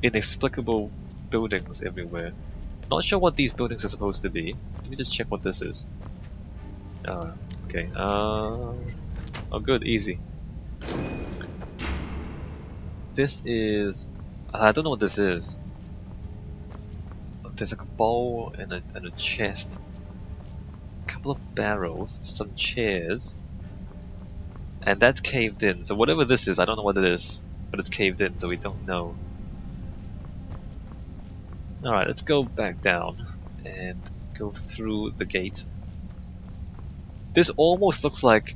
inexplicable buildings everywhere. Not sure what these buildings are supposed to be. Let me just check what this is. Okay. Oh, good, easy. This is. I don't know what this is. There's like a bowl and a chest, a couple of barrels, some chairs, and that's caved in. So whatever this is, I don't know what it is, but it's caved in, so we don't know. All right, let's go back down and go through the gate. This almost looks like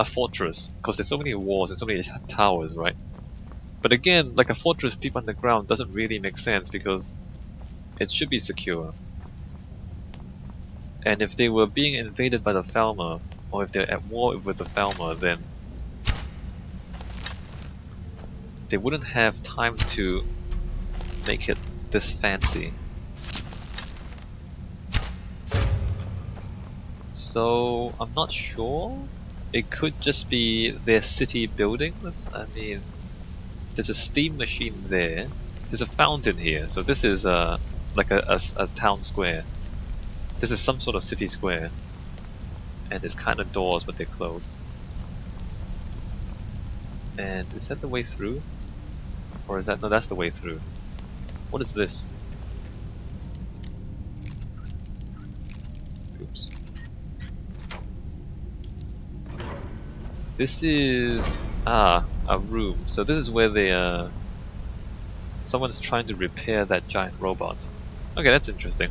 a fortress because there's so many walls and so many towers, right? But again, like a fortress deep underground doesn't really make sense because it should be secure. And if they were being invaded by the Falmer, or if they're at war with the Falmer, then they wouldn't have time to make it this fancy. So I'm not sure. It could just be their city buildings. I mean, there's a steam machine there. There's a fountain here. So this is like a town square. This is some sort of city square. And there's kind of doors, but they're closed. And is that the way through? Or is that... No, that's the way through. What is this? Oops. This is... a room. So this is where they, someone's trying to repair that giant robot. Okay, that's interesting.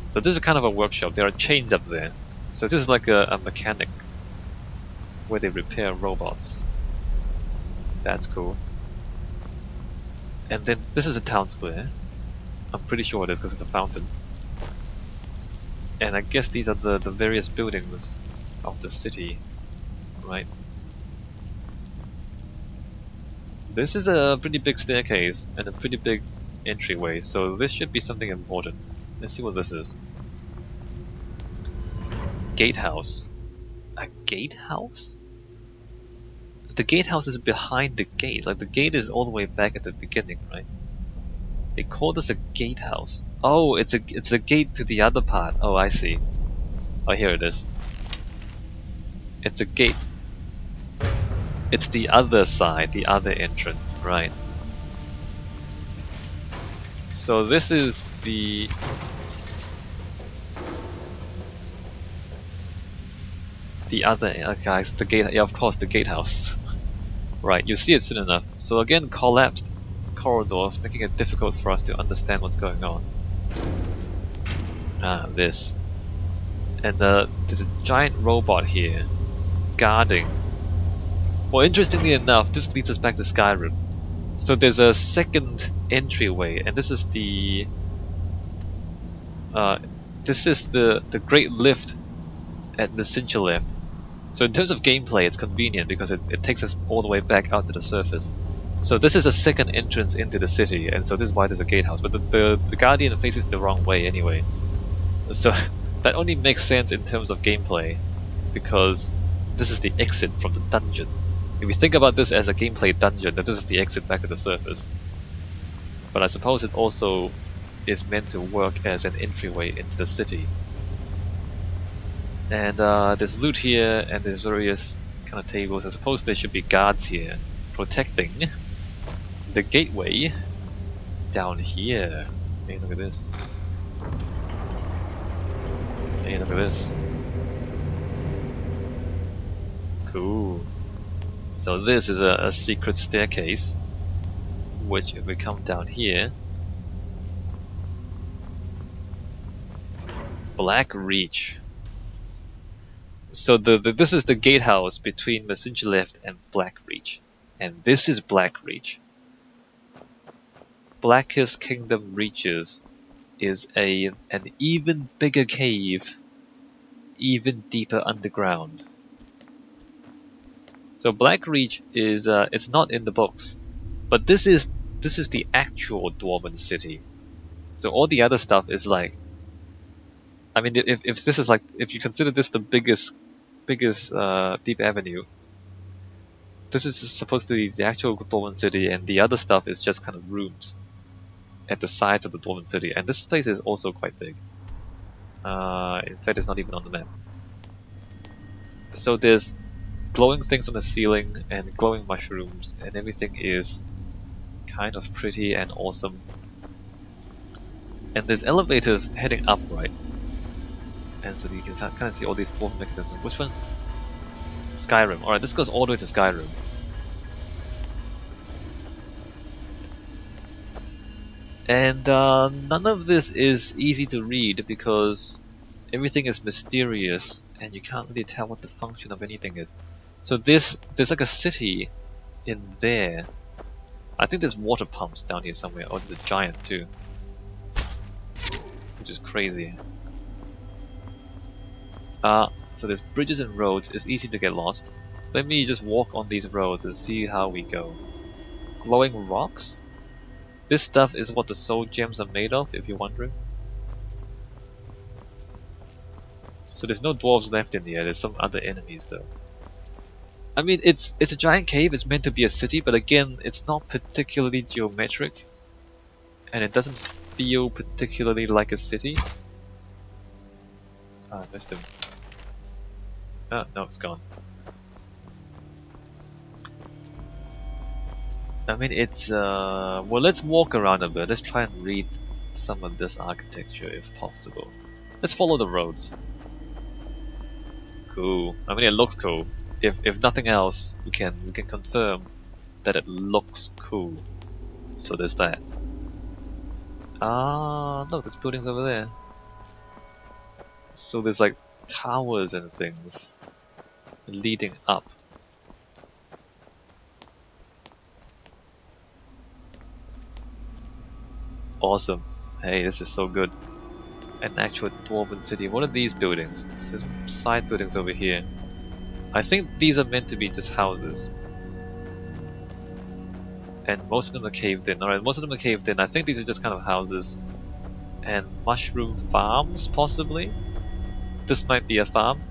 So this is kind of a workshop. There are chains up there. So this is like a mechanic where they repair robots. That's cool. And then this is a town square. I'm pretty sure it is because it's a fountain. And I guess these are the various buildings of the city, right? This is a pretty big staircase and a pretty big entryway, so this should be something important. Let's see what this is. Gatehouse. A gatehouse? The gatehouse is behind the gate. Like the gate is all the way back at the beginning, right? They call this a gatehouse. Oh, it's a gate to the other part. Oh, I see. Oh, here it is. It's a gate. It's the other side, the other entrance, right? So this is the... other guys, the gate, yeah, of course, the gatehouse. Right, you see it soon enough. So again, collapsed corridors, making it difficult for us to understand what's going on. This. And there's a giant robot here, guarding. Well, interestingly enough, this leads us back to Skyrim. So there's a second entryway, and this is the Great Lift at Mzinchaleft. So in terms of gameplay, it's convenient because it takes us all the way back out to the surface. So this is a second entrance into the city, and so this is why there's a gatehouse. But the Guardian faces the wrong way anyway. So that only makes sense in terms of gameplay, because this is the exit from the dungeon. If you think about this as a gameplay dungeon, then this is the exit back to the surface. But I suppose it also is meant to work as an entryway into the city. And there's loot here, and there's various kind of tables. I suppose there should be guards here protecting the gateway down here. Hey, look at this. Hey, look at this. Cool. So this is a secret staircase, which if we come down here, Blackreach. So this is the gatehouse between Mzinchaleft and Blackreach, and this is Blackreach. Blackest Kingdom Reaches is an even bigger cave, even deeper underground. So Blackreach is it's not in the books, but this is the actual Dwarven city. So all the other stuff is like, I mean, if this is like, if you consider this the biggest Deep Avenue, This is supposed to be the actual Dwarven city, and the other stuff is just kind of rooms at the sides of the Dwarven city. And this place is also quite big. In fact, it's not even on the map. So there's glowing things on the ceiling and glowing mushrooms, and everything is kind of pretty and awesome. And there's elevators heading up, right? And so you can kind of see all these dwarven mechanisms. Which one? Skyrim. Alright, this goes all the way to Skyrim. And none of this is easy to read because everything is mysterious and you can't really tell what the function of anything is. So there's like a city in there. I think there's water pumps down here somewhere. Oh, there's a giant too. Which is crazy. So there's bridges and roads. It's easy to get lost. Let me just walk on these roads and see how we go. Glowing rocks? This stuff is what the soul gems are made of, if you're wondering. So there's no dwarves left in here, there's some other enemies though. I mean, it's a giant cave, it's meant to be a city, but again, it's not particularly geometric. And it doesn't feel particularly like a city. Ah, I missed him. Oh, no, it's gone. I mean, it's, well, let's walk around a bit. Let's try and read some of this architecture if possible. Let's follow the roads. Cool. I mean, it looks cool. If nothing else, we can confirm that it looks cool. So there's that. Ah, look, there's buildings over there. So there's like towers and things leading up. Awesome. Hey, this is so good. An actual Dwarven city. What are these buildings? There's some side buildings over here. I think these are meant to be just houses. And most of them are caved in. Alright, most of them are caved in. I think these are just kind of houses. And mushroom farms, possibly? This might be a farm.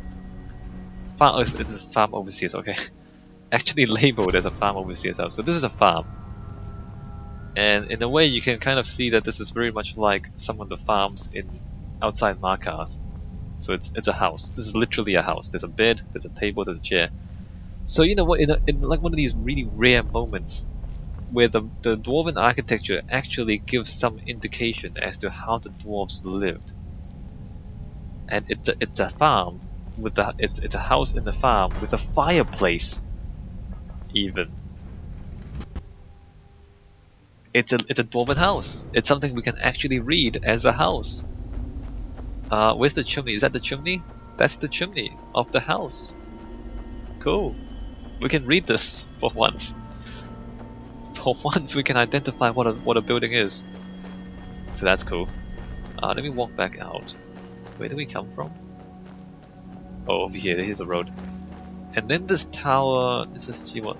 Oh, it's a farm overseas, okay. Actually labeled as a farm overseas house. So this is a farm. And in a way you can kind of see that this is very much like some of the farms in outside Markarth. So it's a house. This is literally a house. There's a bed, there's a table, there's a chair. So you know what, in like one of these really rare moments where the Dwarven architecture actually gives some indication as to how the dwarves lived. And it's a farm with it's a house in the farm with a fireplace even. It's a Dwarven house. It's something we can actually read as a house. Where's the chimney? Is that the chimney? That's the chimney of the house. Cool. We can read this for once. For once we can identify what a building is. So that's cool. Let me walk back out. Where do we come from? Oh, over here. Here's the road. And then this tower. Let's just see what.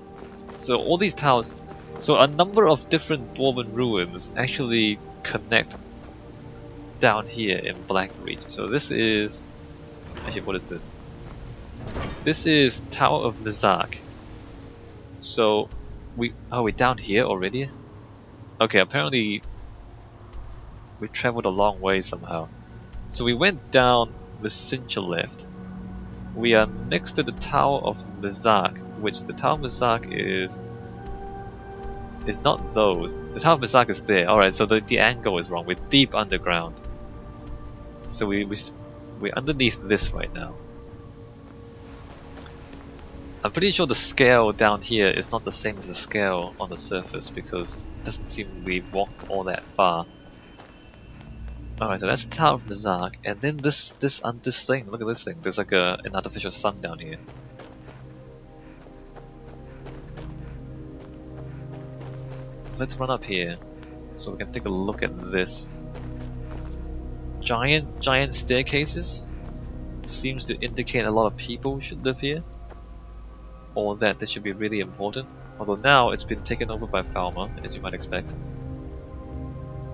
So all these towers. So a number of different Dwarven ruins actually connect down here in Blackreach. So this is... Actually, what is this? This is Tower of Mzinchaleft. So we're down here already? Okay, apparently we traveled a long way somehow. So we went down Mzinchaleft. We are next to the Tower of Mzinchaleft, which the Tower of Mzinchaleft is... It's not those. The Tower of Mzinchaleft is there. Alright, so the angle is wrong. We're deep underground. So we're underneath this right now. I'm pretty sure the scale down here is not the same as the scale on the surface because it doesn't seem we've walked all that far. Alright, so that's the Tower of Mzinchaleft, and then this thing, look at this thing. There's like an artificial sun down here. Let's run up here so we can take a look at this. Giant staircases seems to indicate a lot of people should live here, or that this should be really important. Although now it's been taken over by Falmer, as you might expect.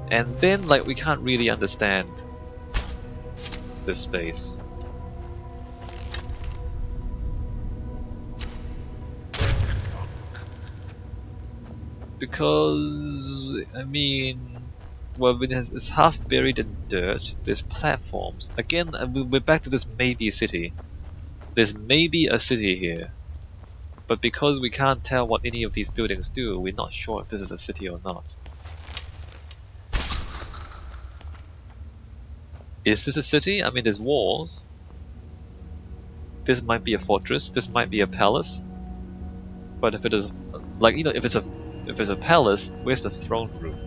And then, like, we can't really understand this space. Because, I mean, well, when it's half buried in dirt, there's platforms. Again, we're back to this maybe city. There's maybe a city here. But because we can't tell what any of these buildings do, we're not sure if this is a city or not. Is this a city? I mean, there's walls. This might be a fortress. This might be a palace. But if it is, like, you know, if it's a palace, where's the throne room?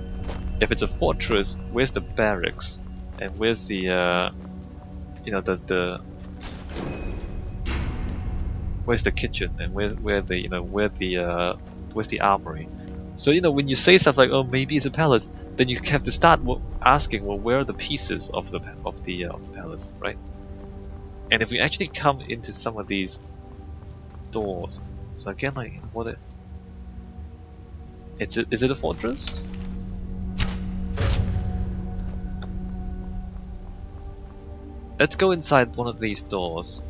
If it's a fortress, where's the barracks? And where's the, you know, where's the kitchen? And where's the armory? So, you know, when you say stuff like, oh, maybe it's a palace, then you have to start asking, well, where are the pieces of the palace, right? And if we actually come into some of these doors, so again, like, is it a fortress? Let's go inside one of these doors,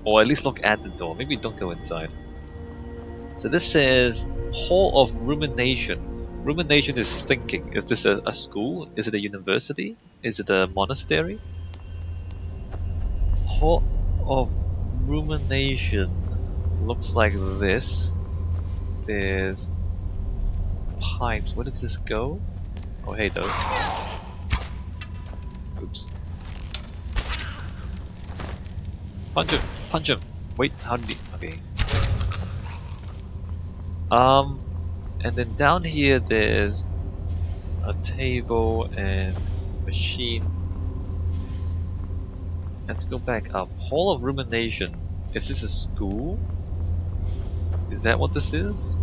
or at least look at the door. Maybe don't go inside. So this says Hall of Rumination. Rumination is thinking. Is this a school? Is it a university? Is it a monastery? Hall of Rumination looks like this. There's pipes. Where does this go? Oh, hey, though. Oops. Punch him! Punch him! Wait, how did he... Okay. And then down here there's a table and machine. Let's go back up. Hall of Rumination. Is this a school? Is that what this is?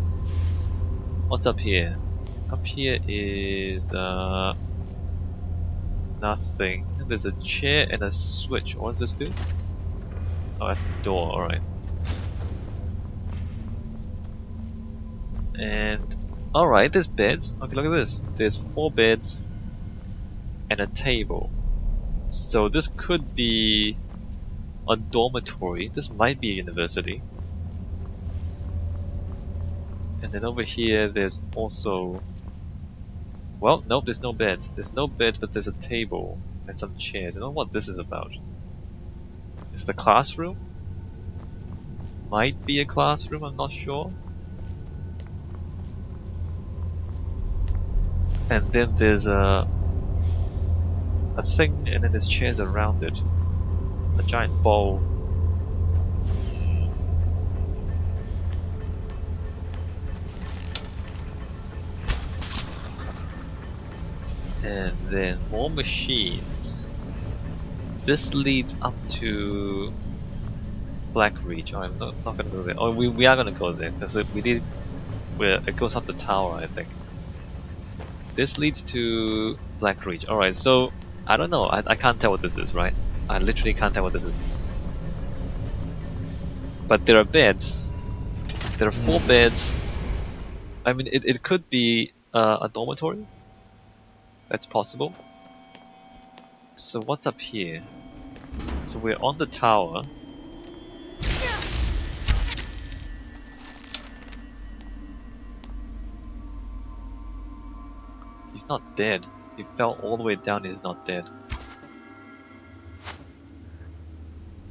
What's up here? Up here is nothing. There's a chair and a switch. What does this do? Oh, that's a door, alright. And alright, there's beds. Okay, look at this. There's 4 beds and a table. So this could be a dormitory. This might be a university. And then over here there's also... Well, nope, there's no beds. There's no beds, but there's a table and some chairs. I don't know what this is about. Is it a classroom? Might be a classroom, I'm not sure. And then there's a thing, and then there's chairs around it. A giant bowl. And then more machines. This leads up to Blackreach. Oh, I'm not gonna go there. Oh, we are gonna go there because it goes up the tower, I think. This leads to Blackreach. Alright, so I don't know. I can't tell what this is, right? I literally can't tell what this is. But there are beds. There are 4 beds. I mean, it could be a dormitory. That's possible. So what's up here? So we're on the tower. He's not dead. He fell all the way down, he's not dead.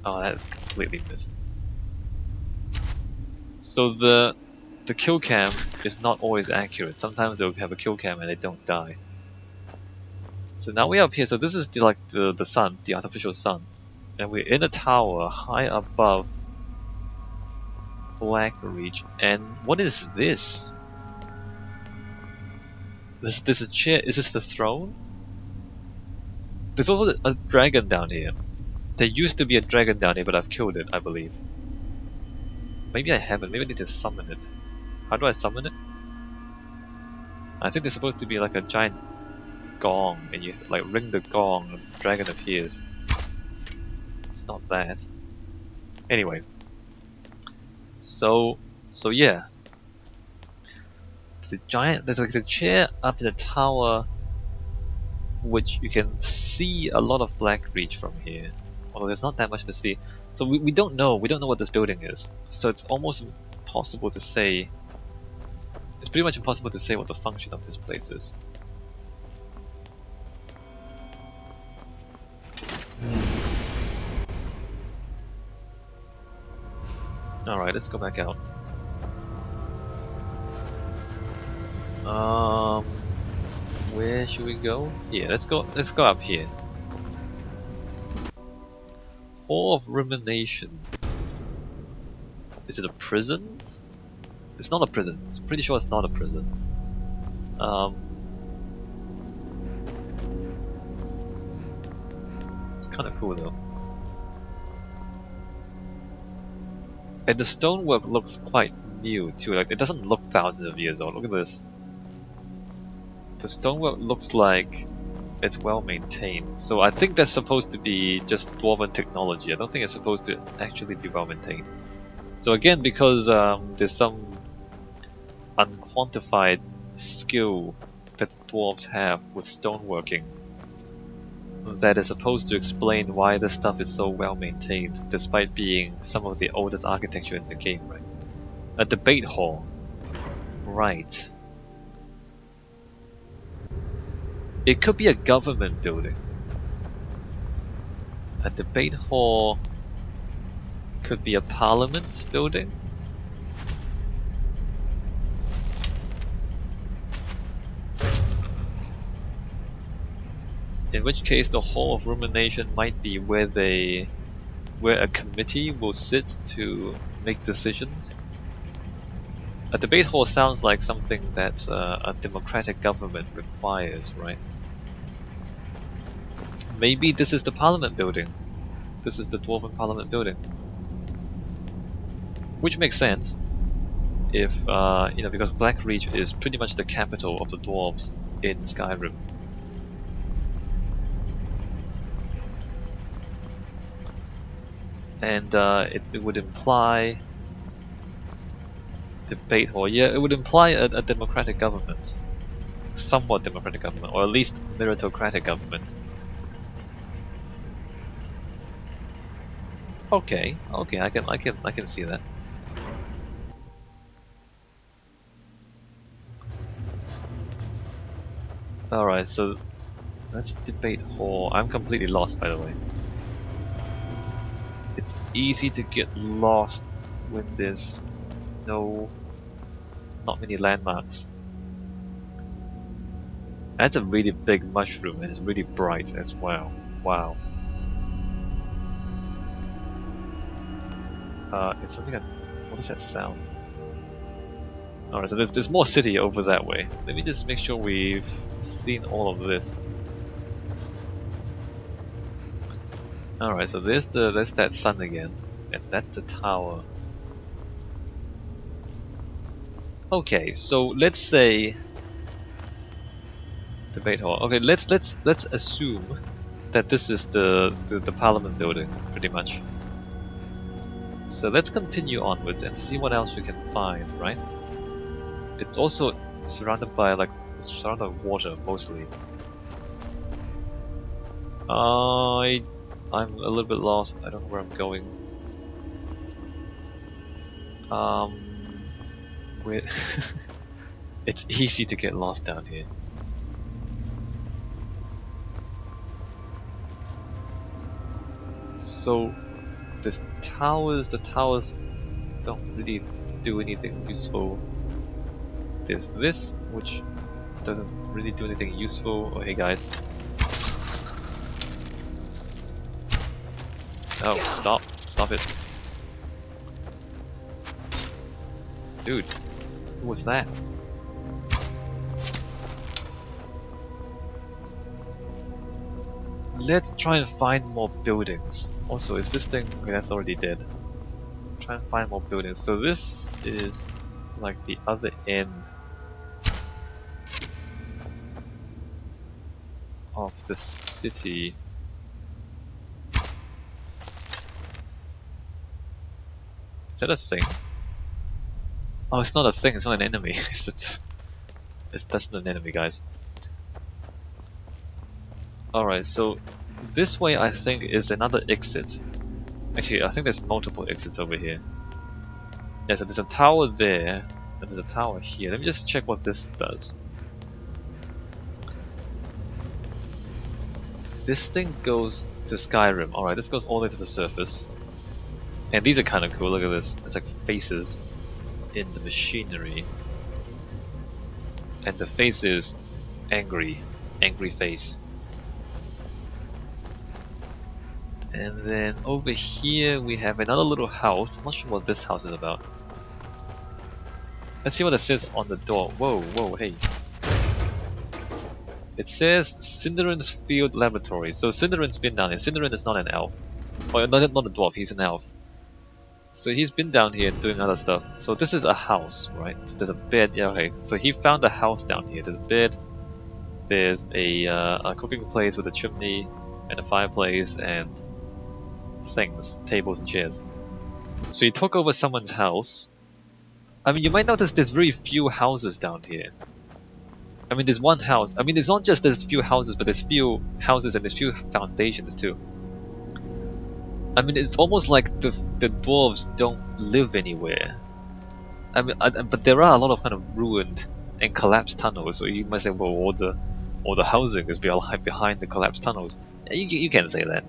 Oh, that completely missed. So the kill cam is not always accurate. Sometimes they'll have a kill cam and they don't die. So now we're up here. So this is the sun, the artificial sun. And we're in a tower high above Blackreach. And what is this? This is a chair. Is this the throne? There's also a dragon down here. There used to be a dragon down here, but I've killed it, I believe. Maybe I haven't. Maybe I need to summon it. How do I summon it? I think there's supposed to be like a giant gong, and you like ring the gong, and the dragon appears. It's not that. Anyway. So yeah. There's like a chair up in the tower, which you can see a lot of Blackreach from here. Although there's not that much to see. So we don't know what this building is. So it's almost impossible to say. It's pretty much impossible to say what the function of this place is. Alright, let's go back out. Where should we go? Yeah, let's go up here. Hall of Rumination. Is it a prison? It's not a prison. I'm pretty sure it's not a prison. It's kind of cool though. And the stonework looks quite new too. Like, it doesn't look thousands of years old. Look at this. The stonework looks like it's well maintained. So I think that's supposed to be just Dwarven technology. I don't think it's supposed to actually be well maintained. So again, because there's some unquantified skill that the dwarves have with stoneworking, that is supposed to explain why this stuff is so well maintained, despite being some of the oldest architecture in the game, right? A debate hall. Right. It could be a government building. A debate hall could be a parliament building. In which case the Hall of Rumination might be where a committee will sit to make decisions. A debate hall sounds like something that a democratic government requires, right? Maybe this is the Parliament building. This is the Dwarven Parliament building. Which makes sense if, because Blackreach is pretty much the capital of the Dwarves in Skyrim. And it would imply debate hall. Yeah, it would imply a democratic government, somewhat democratic government, or at least meritocratic government. Okay, I can see that. All right, so that's debate hall. I'm completely lost, by the way. It's easy to get lost when there's not many landmarks. That's a really big mushroom and it's really bright as well. Wow. It's something what does that sound? Alright, so there's more city over that way. Let me just make sure we've seen all of this. Alright, so there's that sun again, and that's the tower. Okay, so let's say debate hall. Okay, let's assume that this is the Parliament building, pretty much. So let's continue onwards and see what else we can find, right? It's also surrounded by surrounded by water mostly. I'm a little bit lost. I don't know where I'm going. It's easy to get lost down here. So the towers don't really do anything useful. There's this, which doesn't really do anything useful. Oh, hey guys. Oh, stop it. Dude, who was that? Let's try and find more buildings. Also, is this thing... okay, that's already dead. Try and find more buildings. So this is like the other end of the city. Is that a thing? Oh, it's not a thing, it's not an enemy. That's not an enemy, guys. Alright, so this way I think is another exit. Actually, I think there's multiple exits over here. Yeah, so there's a tower there, And there's a tower here. Let me just check what this does. This thing goes to Skyrim. Alright, this goes all the way to the surface. And these are kind of cool, look at this. It's like faces in the machinery. And the face is angry. Angry face. And then over here we have another little house. I'm not sure what this house is about. Let's see what it says on the door. Whoa, whoa, hey. It says Cinderen's Field Laboratory. So Cinderen's been down here. Cinderen is not an elf. Or not a dwarf, he's an elf. So he's been down here doing other stuff. So this is a house, right? So there's a bed. Yeah, okay. So he found a house down here. There's a bed. There's a cooking place with a chimney and a fireplace and things, tables and chairs. So he took over someone's house. I mean, you might notice there's very few houses down here. I mean, there's one house. I mean, it's not just there's few houses, but there's few houses and there's few foundations too. I mean, it's almost like the dwarves don't live anywhere. I mean, but there are a lot of kind of ruined and collapsed tunnels. So you might say, well, all the housing is behind the collapsed tunnels. You can say that.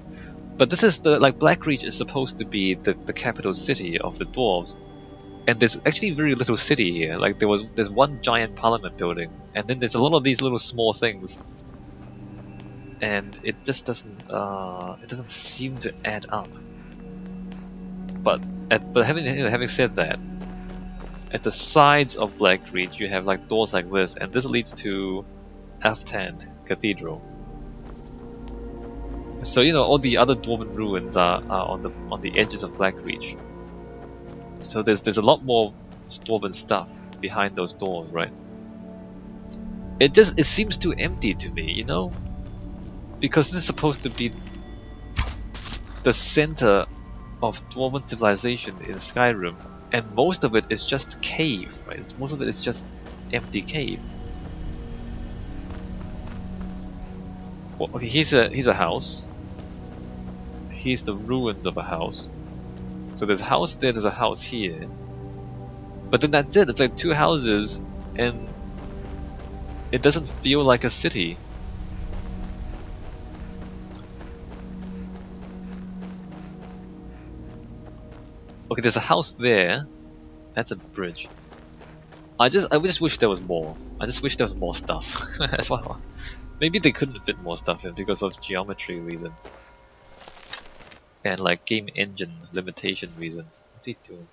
But this is like Blackreach is supposed to be the capital city of the dwarves. And there's actually very little city here. Like there's one giant parliament building, and then there's a lot of these little small things, and it just doesn't seem to add up. But having said that, at the sides of Blackreach you have like doors like this, and this leads to Aftand Cathedral. So you know all the other dwarven ruins are on the edges of Blackreach. So there's a lot more dwarven stuff behind those doors, right? It seems too empty to me, you know? Because this is supposed to be the center of dwarven civilization in Skyrim, and most of it is just cave, right? Most of it is just empty cave. Well, okay, here's a house. Here's the ruins of a house. So there's a house there, there's a house here. But then that's it, it's like two houses, and it doesn't feel like a city. Okay, there's a house there. That's a bridge. I just wish there was more. I just wish there was more stuff. That's why. Maybe they couldn't fit more stuff in because of geometry reasons. And like game engine limitation reasons. What's he doing?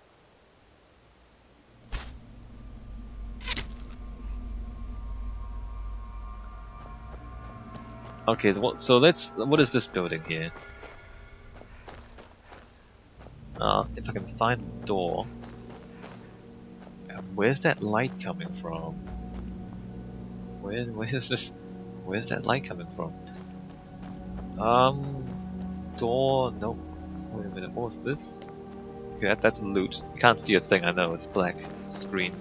Okay, so what is this building here? If I can find a door. Where's that light coming from? Where's that light coming from? Door, nope. Wait a minute, what was this? Okay, that's loot. You can't see a thing, I know, it's black screen.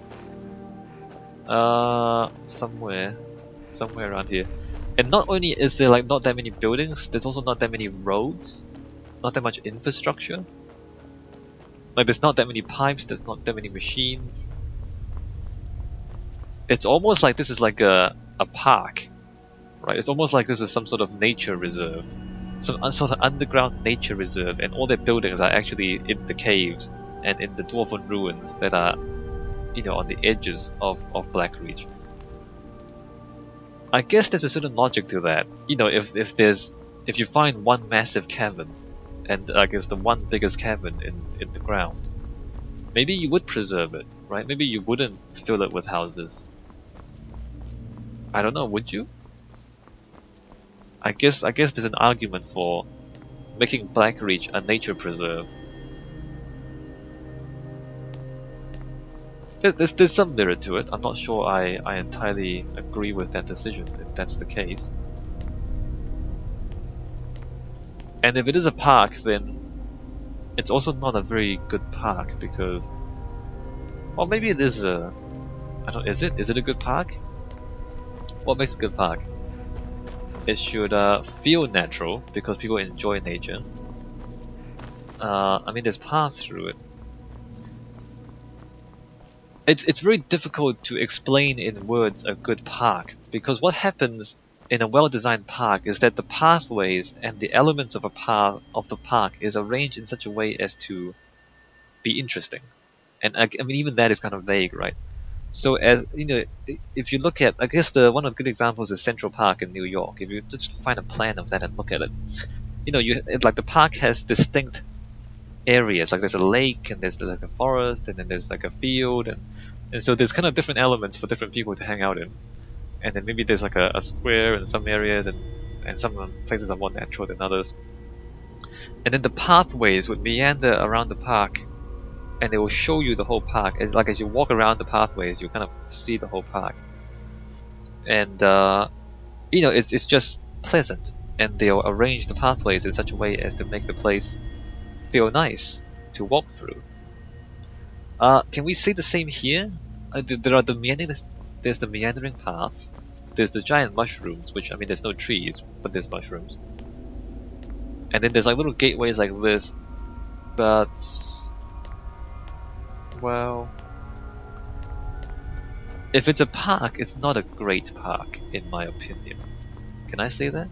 Somewhere around here. And not only is there like not that many buildings, there's also not that many roads, not that much infrastructure. Like there's not that many pipes, there's not that many machines. It's almost like this is like a park, right? It's almost like this is some sort of nature reserve. Some sort of underground nature reserve, and all their buildings are actually in the caves and in the dwarven ruins that are, you know, on the edges of Blackreach. I guess there's a certain logic to that. You know, if you find one massive cavern, and I guess the one biggest cavern in the ground, maybe you would preserve it, right? Maybe you wouldn't fill it with houses. I don't know, would you? I guess there's an argument for making Blackreach a nature preserve. There's some merit to it. I'm not sure I entirely agree with that decision, if that's the case. And if it is a park, then it's also not a very good park because, well, maybe it is a. I don't. Is it a good park? What makes a good park? It should feel natural because people enjoy nature. I mean, there's paths through it. it's very difficult to explain in words a good park, because what happens in a well-designed park is that the pathways and the elements of a path of the park is arranged in such a way as to be interesting. And I mean, even that is kind of vague, right? So as you know, if you look at, I guess the one of the good examples is Central Park in New York. If you just find a plan of that and look at it, it's like the park has distinct areas. Like there's a lake, and there's like a forest, and then there's like a field, and so there's kind of different elements for different people to hang out in. And then maybe there's like a square in some areas, and some places are more natural than others. And then the pathways would meander around the park, and it will show you the whole park. As you walk around the pathways, you kind of see the whole park. And it's just pleasant, and they'll arrange the pathways in such a way as to make the place feel nice to walk through. Can we see the same here? There are there's the meandering paths. There's the giant mushrooms, which, I mean, there's no trees, but there's mushrooms. And then there's like little gateways like this, but well, if it's a park, it's not a great park, in my opinion. Can I say that?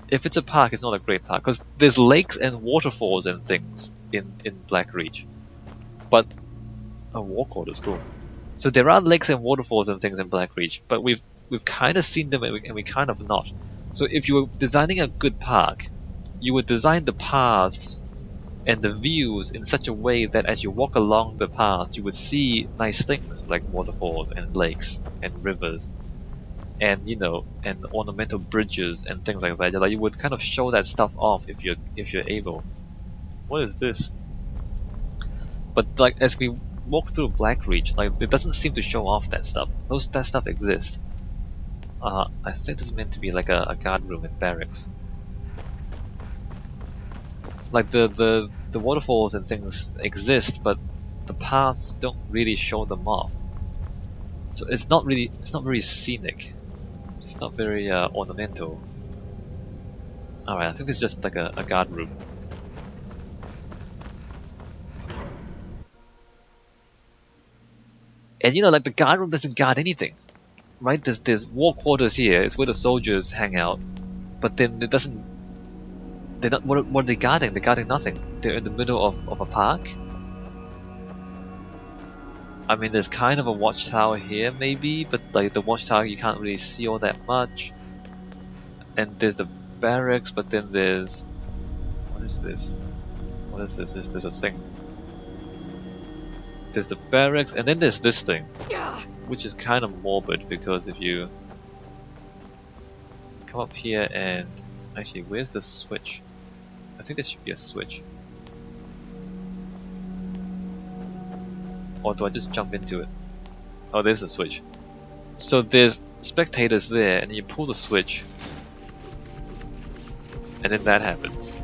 If it's a park, it's not a great park, because there's lakes and waterfalls and things in Blackreach, but a war quarters, cool. So there are lakes and waterfalls and things in Blackreach, but we've kind of seen them, and we kind of not. So if you were designing a good park, you would design the paths and the views in such a way that as you walk along the path, you would see nice things like waterfalls and lakes and rivers, and and ornamental bridges and things like that. Like, you would kind of show that stuff off if you're able. What is this? But like, as we walk through Blackreach, like, it doesn't seem to show off that stuff. That stuff exists. I think this is meant to be like a guard room in barracks. Like the waterfalls and things exist, but the paths don't really show them off. So it's not very scenic. It's not very ornamental. Alright, I think this is just like a guard room. And like, the guard room doesn't guard anything, right? There's war quarters here. It's where the soldiers hang out, but then it doesn't. They're not. What are they guarding? They're guarding nothing. They're in the middle of a park. I mean, there's kind of a watchtower here, maybe, but like, the watchtower, you can't really see all that much. And there's the barracks, but then there's, what is this? What is this? There's a thing. There's the barracks, and then there's this thing, which is kind of morbid, because if you come up here and actually, where's the switch? I think there should be a switch. Or do I just jump into it? Oh, there's a switch. So there's spectators there, and you pull the switch, and then that happens.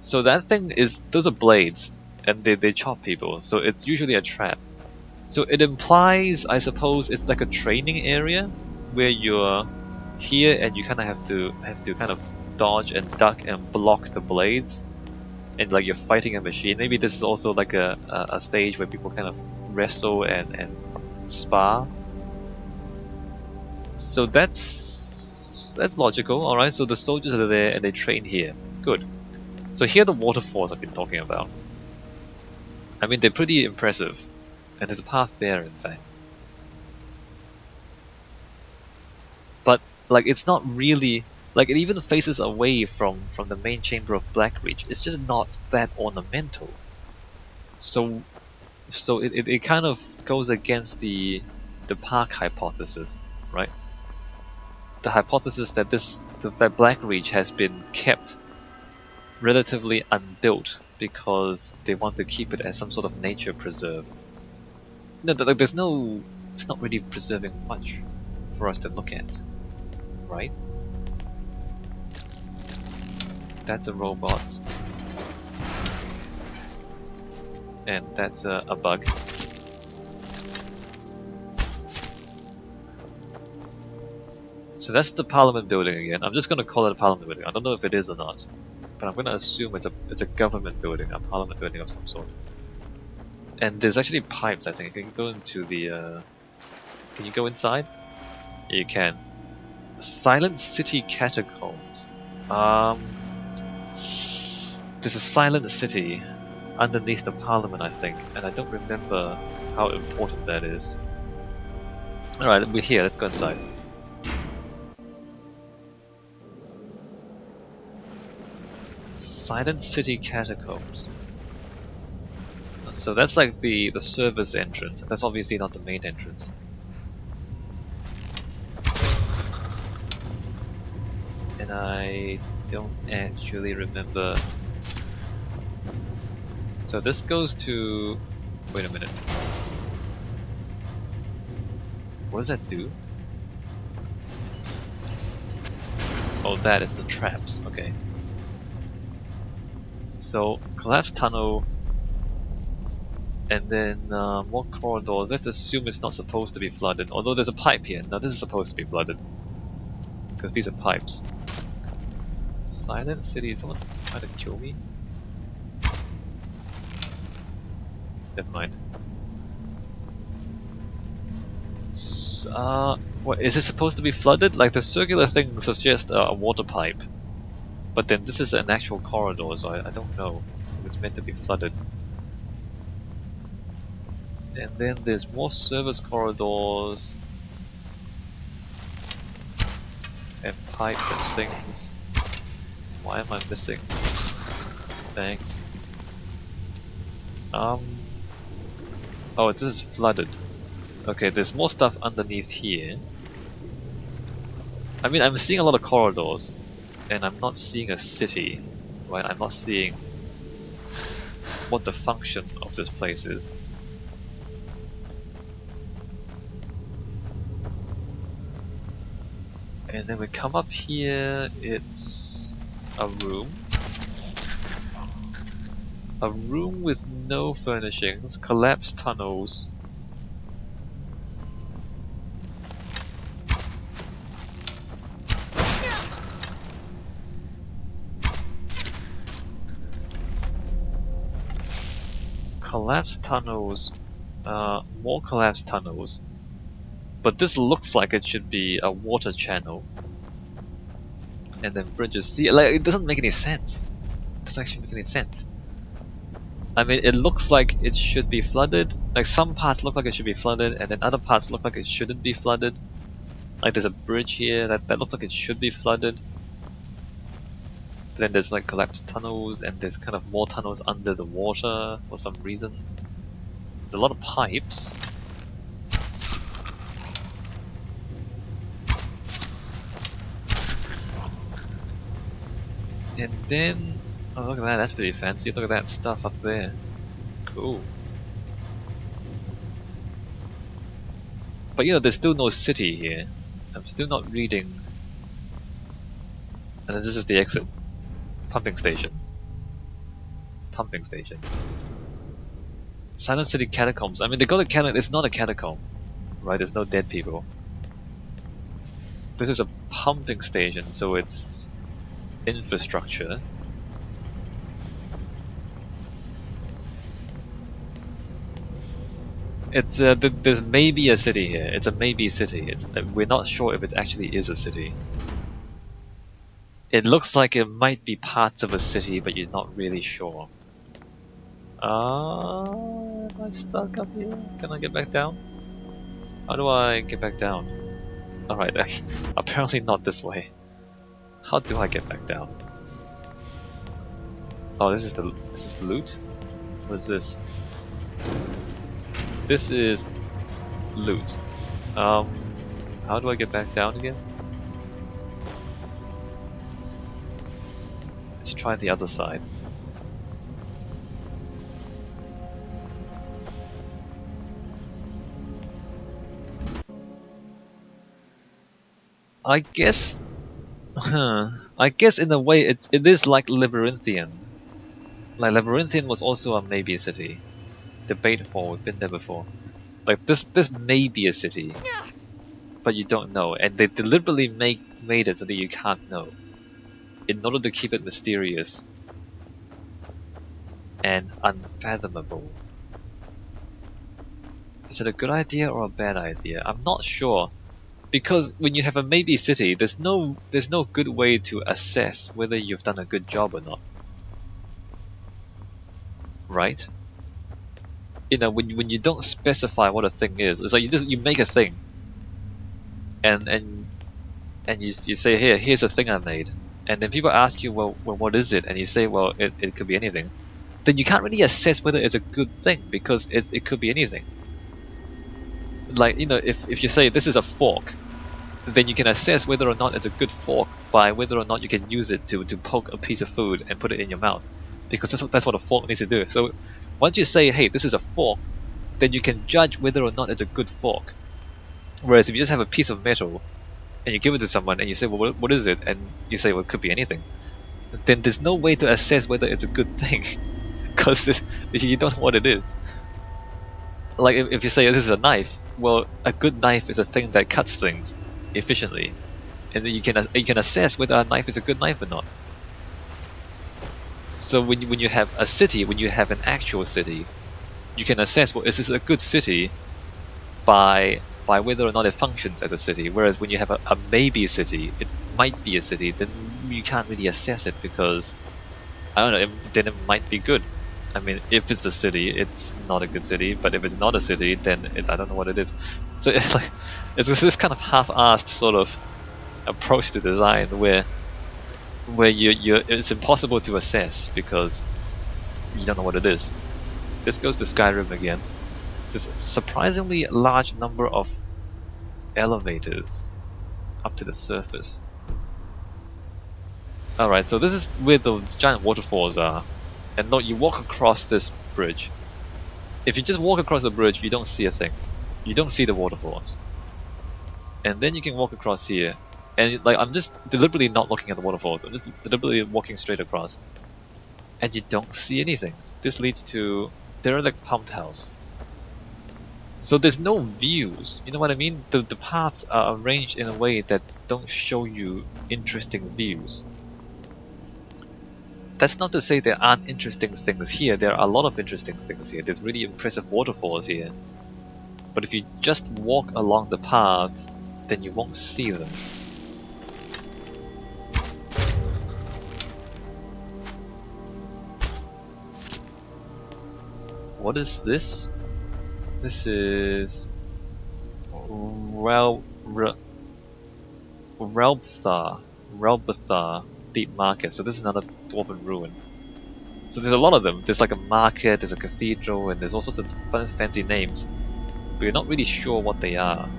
So that thing those are blades, and they chop people, so it's usually a trap. So it implies, I suppose, it's like a training area where you're here and you kind of have to kind of dodge and duck and block the blades, and like, you're fighting a machine. Maybe this is also like a stage where people kind of wrestle and spar. So that's logical. All right, so the soldiers are there and they train here. Good. So here are the waterfalls I've been talking about. I mean, they're pretty impressive, and there's a path there, in fact. But like, it's not really like, it even faces away from the main chamber of Blackreach. It's just not that ornamental. So it kind of goes against the park hypothesis, right? The hypothesis that that Blackreach has been kept relatively unbuilt because they want to keep it as some sort of nature preserve. No, like, it's not really preserving much for us to look at, right? That's a robot. and that's a bug. So that's the Parliament building again. I'm just going to call it a Parliament building. I don't know if it is or not, but I'm going to assume it's a government building, a Parliament building of some sort. And there's actually pipes. I think you can go into the. Can you go inside? Yeah, you can. Silent City Catacombs. There's a silent city underneath the Parliament, I think, and I don't remember how important that is. Alright, we're here, let's go inside. Silent City Catacombs. So that's like the service entrance, and that's obviously not the main entrance. And I don't actually remember. So this goes to... Wait a minute. What does that do? Oh, that is the traps. Okay. So, collapsed tunnel, and then more corridors. Let's assume it's not supposed to be flooded. Although there's a pipe here. Now this is supposed to be flooded. Because these are pipes. Silent City. Is someone trying to kill me? Never mind. What, is it supposed to be flooded? Like the circular thing suggests a water pipe. But then this is an actual corridor, so I don't know if it's meant to be flooded. And then there's more service corridors. And pipes and things. Why am I missing? Thanks. Oh, this is flooded. Okay, there's more stuff underneath here. I mean, I'm seeing a lot of corridors, and I'm not seeing a city, right? I'm not seeing what the function of this place is. And then we come up here, it's a room. A room with no furnishings, collapsed tunnels. Collapsed tunnels, more collapsed tunnels. But this looks like it should be a water channel. And then bridges. See, like, it doesn't make any sense. It doesn't actually make any sense. I mean, it looks like it should be flooded. Like, some parts look like it should be flooded, and then other parts look like it shouldn't be flooded. Like, there's a bridge here that looks like it should be flooded. But then there's like collapsed tunnels, and there's kind of more tunnels under the water for some reason. There's a lot of pipes. And then, oh look at that, that's pretty fancy. Look at that stuff up there. Cool. But you know, there's still no city here. I'm still not reading. And this is the exit. Pumping station. Pumping station. Silent City Catacombs. I mean, they got a catacomb. It's not a catacomb, right? There's no dead people. This is a pumping station, so it's infrastructure. It's there's maybe a city here. It's a maybe city. It's we're not sure if it actually is a city. It looks like it might be parts of a city, but you're not really sure. Am I stuck up here? Can I get back down? How do I get back down? Alright, apparently not this way. How do I get back down? Oh, this is loot? What is this? This is loot. How do I get back down again? Let's try the other side. I guess in a way it is like Labyrinthian. Like Labyrinthian was also a maybe city. debatable. We've been there before. Like this may be a city, but you don't know, and they deliberately made it so that you can't know, in order to keep it mysterious and unfathomable. Is it a good idea or a bad idea? I'm not sure, because when you have a maybe city, there's no good way to assess whether you've done a good job or not, right? You know, when you don't specify what a thing is, it's like you make a thing, and you say, here's a thing I made, and then people ask you, well what is it? And you say, well, it could be anything. Then you can't really assess whether it's a good thing, because it could be anything. Like, you know, if you say this is a fork, then you can assess whether or not it's a good fork by whether or not you can use it to poke a piece of food and put it in your mouth, because that's what a fork needs to do. So once you say, hey, this is a fork, then you can judge whether or not it's a good fork. Whereas if you just have a piece of metal and you give it to someone and you say, well, what is it? And you say, well, it could be anything. Then there's no way to assess whether it's a good thing, because you don't know what it is. Like if you say this is a knife, well, a good knife is a thing that cuts things efficiently, and you can assess whether a knife is a good knife or not. So when you have a city, when you have an actual city, you can assess, well, is this a good city by whether or not it functions as a city. Whereas when you have a maybe city, it might be a city, then you can't really assess it, because I don't know, then it might be good. I mean, if it's the city, it's not a good city, but if it's not a city, then I don't know what it is. So it's like, it's this kind of half-assed sort of approach to design where it's impossible to assess because you don't know what it is. This goes to Skyrim again. There's a surprisingly large number of elevators up to the surface. Alright, so this is where the giant waterfalls are. And note, you walk across this bridge. If you just walk across the bridge, you don't see a thing. You don't see the waterfalls. And then you can walk across here. And like, I'm just deliberately not looking at the waterfalls. I'm just deliberately walking straight across. And you don't see anything. This leads to derelict pumped house. So there's no views. You know what I mean? The paths are arranged in a way that don't show you interesting views. That's not to say there aren't interesting things here. There are a lot of interesting things here. There's really impressive waterfalls here. But if you just walk along the paths, then you won't see them. What is this? This is Relbathar Deep Market. So this is another Dwarven ruin. So there's a lot of them. There's like a market, there's a cathedral, and there's all sorts of fancy names, but you're not really sure what they are.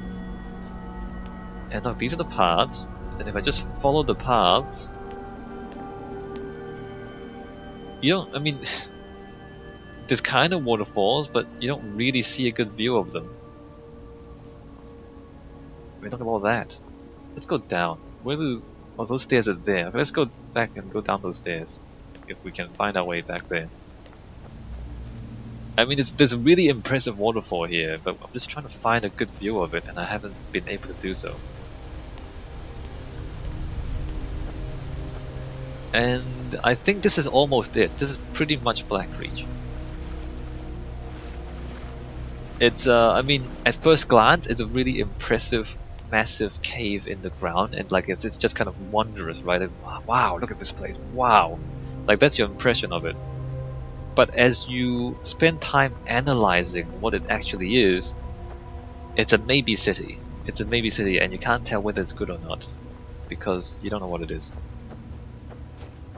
And look, these are the paths, and if I just follow the paths, you don't, I mean, there's kind of waterfalls, but you don't really see a good view of them. I mean, look at all that. Let's go down. Oh, those stairs are there. Okay, let's go back and go down those stairs, if we can find our way back there. I mean, there's a really impressive waterfall here, but I'm just trying to find a good view of it, and I haven't been able to do so. And I think this is almost it. This is pretty much Blackreach. It's, I mean, at first glance, it's a really impressive, massive cave in the ground, and like it's just kind of wondrous, right? And, wow, look at this place! Wow, like that's your impression of it. But as you spend time analyzing what it actually is, it's a maybe city. It's a maybe city, and you can't tell whether it's good or not because you don't know what it is.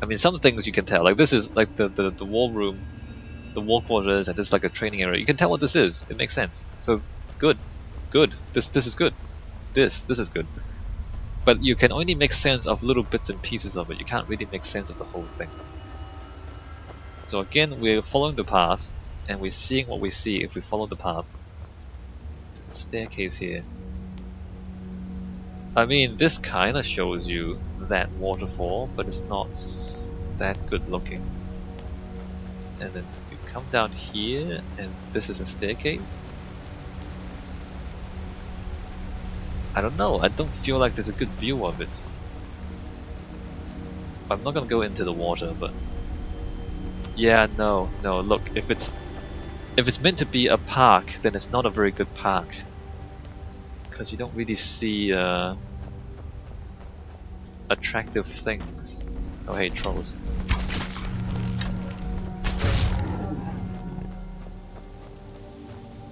I mean, some things you can tell. Like this is like the war room, the war quarters, and this is like a training area. You can tell what this is. It makes sense. So good. This is good. This is good. But you can only make sense of little bits and pieces of it. You can't really make sense of the whole thing. So again, we're following the path, and we're seeing what we see if we follow the path. There's a staircase here. I mean, this kind of shows you that waterfall, but it's not that good looking. and then you come down here, and this is a staircase. I don't know, I don't feel like there's a good view of it. I'm not gonna go into the water, but yeah, no, look, if it's meant to be a park, then it's not a very good park. Because you don't really see attractive things. Oh hey, trolls.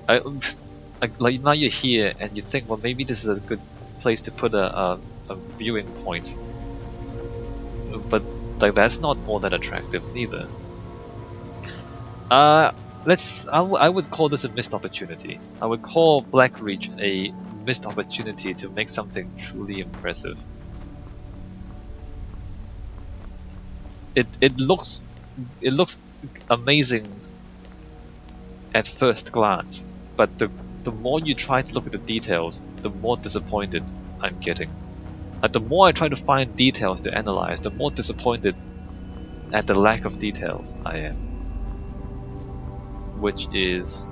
Like now you're here and you think, well, maybe this is a good place to put a viewing point. But like that's not all that attractive neither. I would call this a missed opportunity. I would call Blackreach a missed opportunity to make something truly impressive. It looks amazing at first glance, but the more you try to look at the details, the more disappointed I'm getting. Like the more I try to find details to analyze, the more disappointed at the lack of details I am. Which is...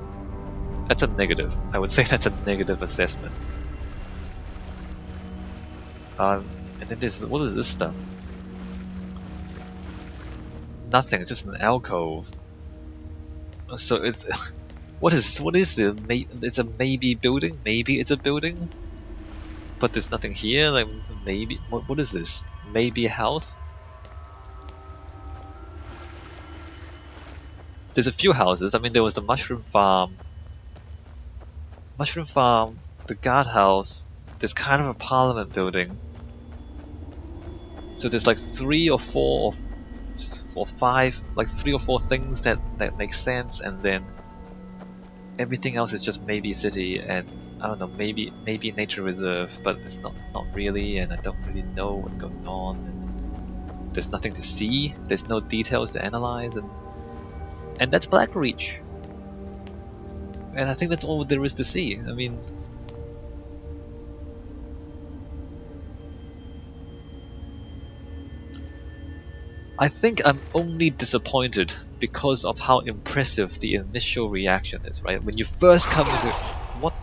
that's a negative. I would say that's a negative assessment. And then there's... what is this stuff? Nothing, it's just an alcove. So it's... what is the... it's a maybe building? Maybe it's a building? But there's nothing here, like maybe... what is this? Maybe a house? There's a few houses. I mean, there was the mushroom farm, the guardhouse. There's kind of a parliament building. So there's like 3 or 4 or 5, like 3 or 4 things that make sense, and then everything else is just maybe city and I don't know, maybe nature reserve, but it's not really, and I don't really know what's going on. And there's nothing to see. There's no details to analyze, and that's Blackreach. And I think that's all there is to see. I mean, I think I'm only disappointed because of how impressive the initial reaction is, right? When you first come into it, what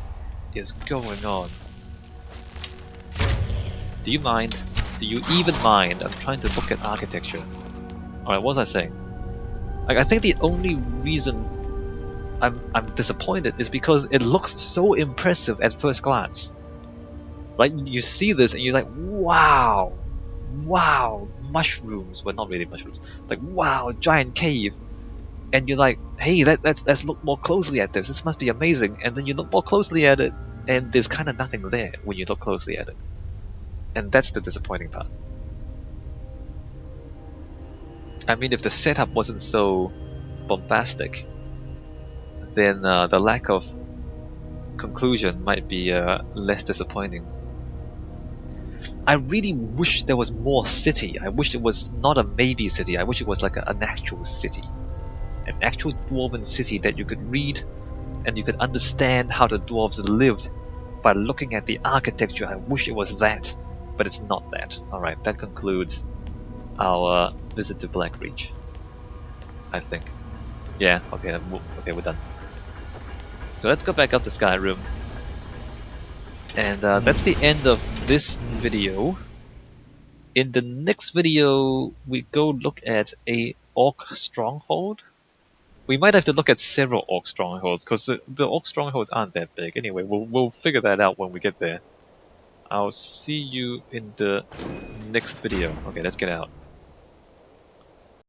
is going on? Do you mind? Do you even mind? I'm trying to look at architecture. Alright, what was I saying? Like, I think the only reason I'm disappointed is because it looks so impressive at first glance. Like, you see this and you're like, wow! Wow! Mushrooms! Well, not really mushrooms. Like, wow! Giant cave! And you're like, hey, let's look more closely at this. This must be amazing. And then you look more closely at it, and there's kind of nothing there when you look closely at it. And that's the disappointing part. I mean, if the setup wasn't so bombastic, then the lack of conclusion might be less disappointing. I really wish there was more city. I wish it was not a maybe city. I wish it was like an actual city. An actual Dwarven city that you could read and you could understand how the Dwarves lived by looking at the architecture. I wish it was that, but it's not that. Alright, that concludes our visit to Blackreach, I think. Yeah, okay, we're done. So let's go back up to Skyrim. And that's the end of this video. In the next video, we go look at a orc stronghold. We might have to look at several orc strongholds, because the orc strongholds aren't that big. Anyway, we'll figure that out when we get there. I'll see you in the next video. Okay, let's get out.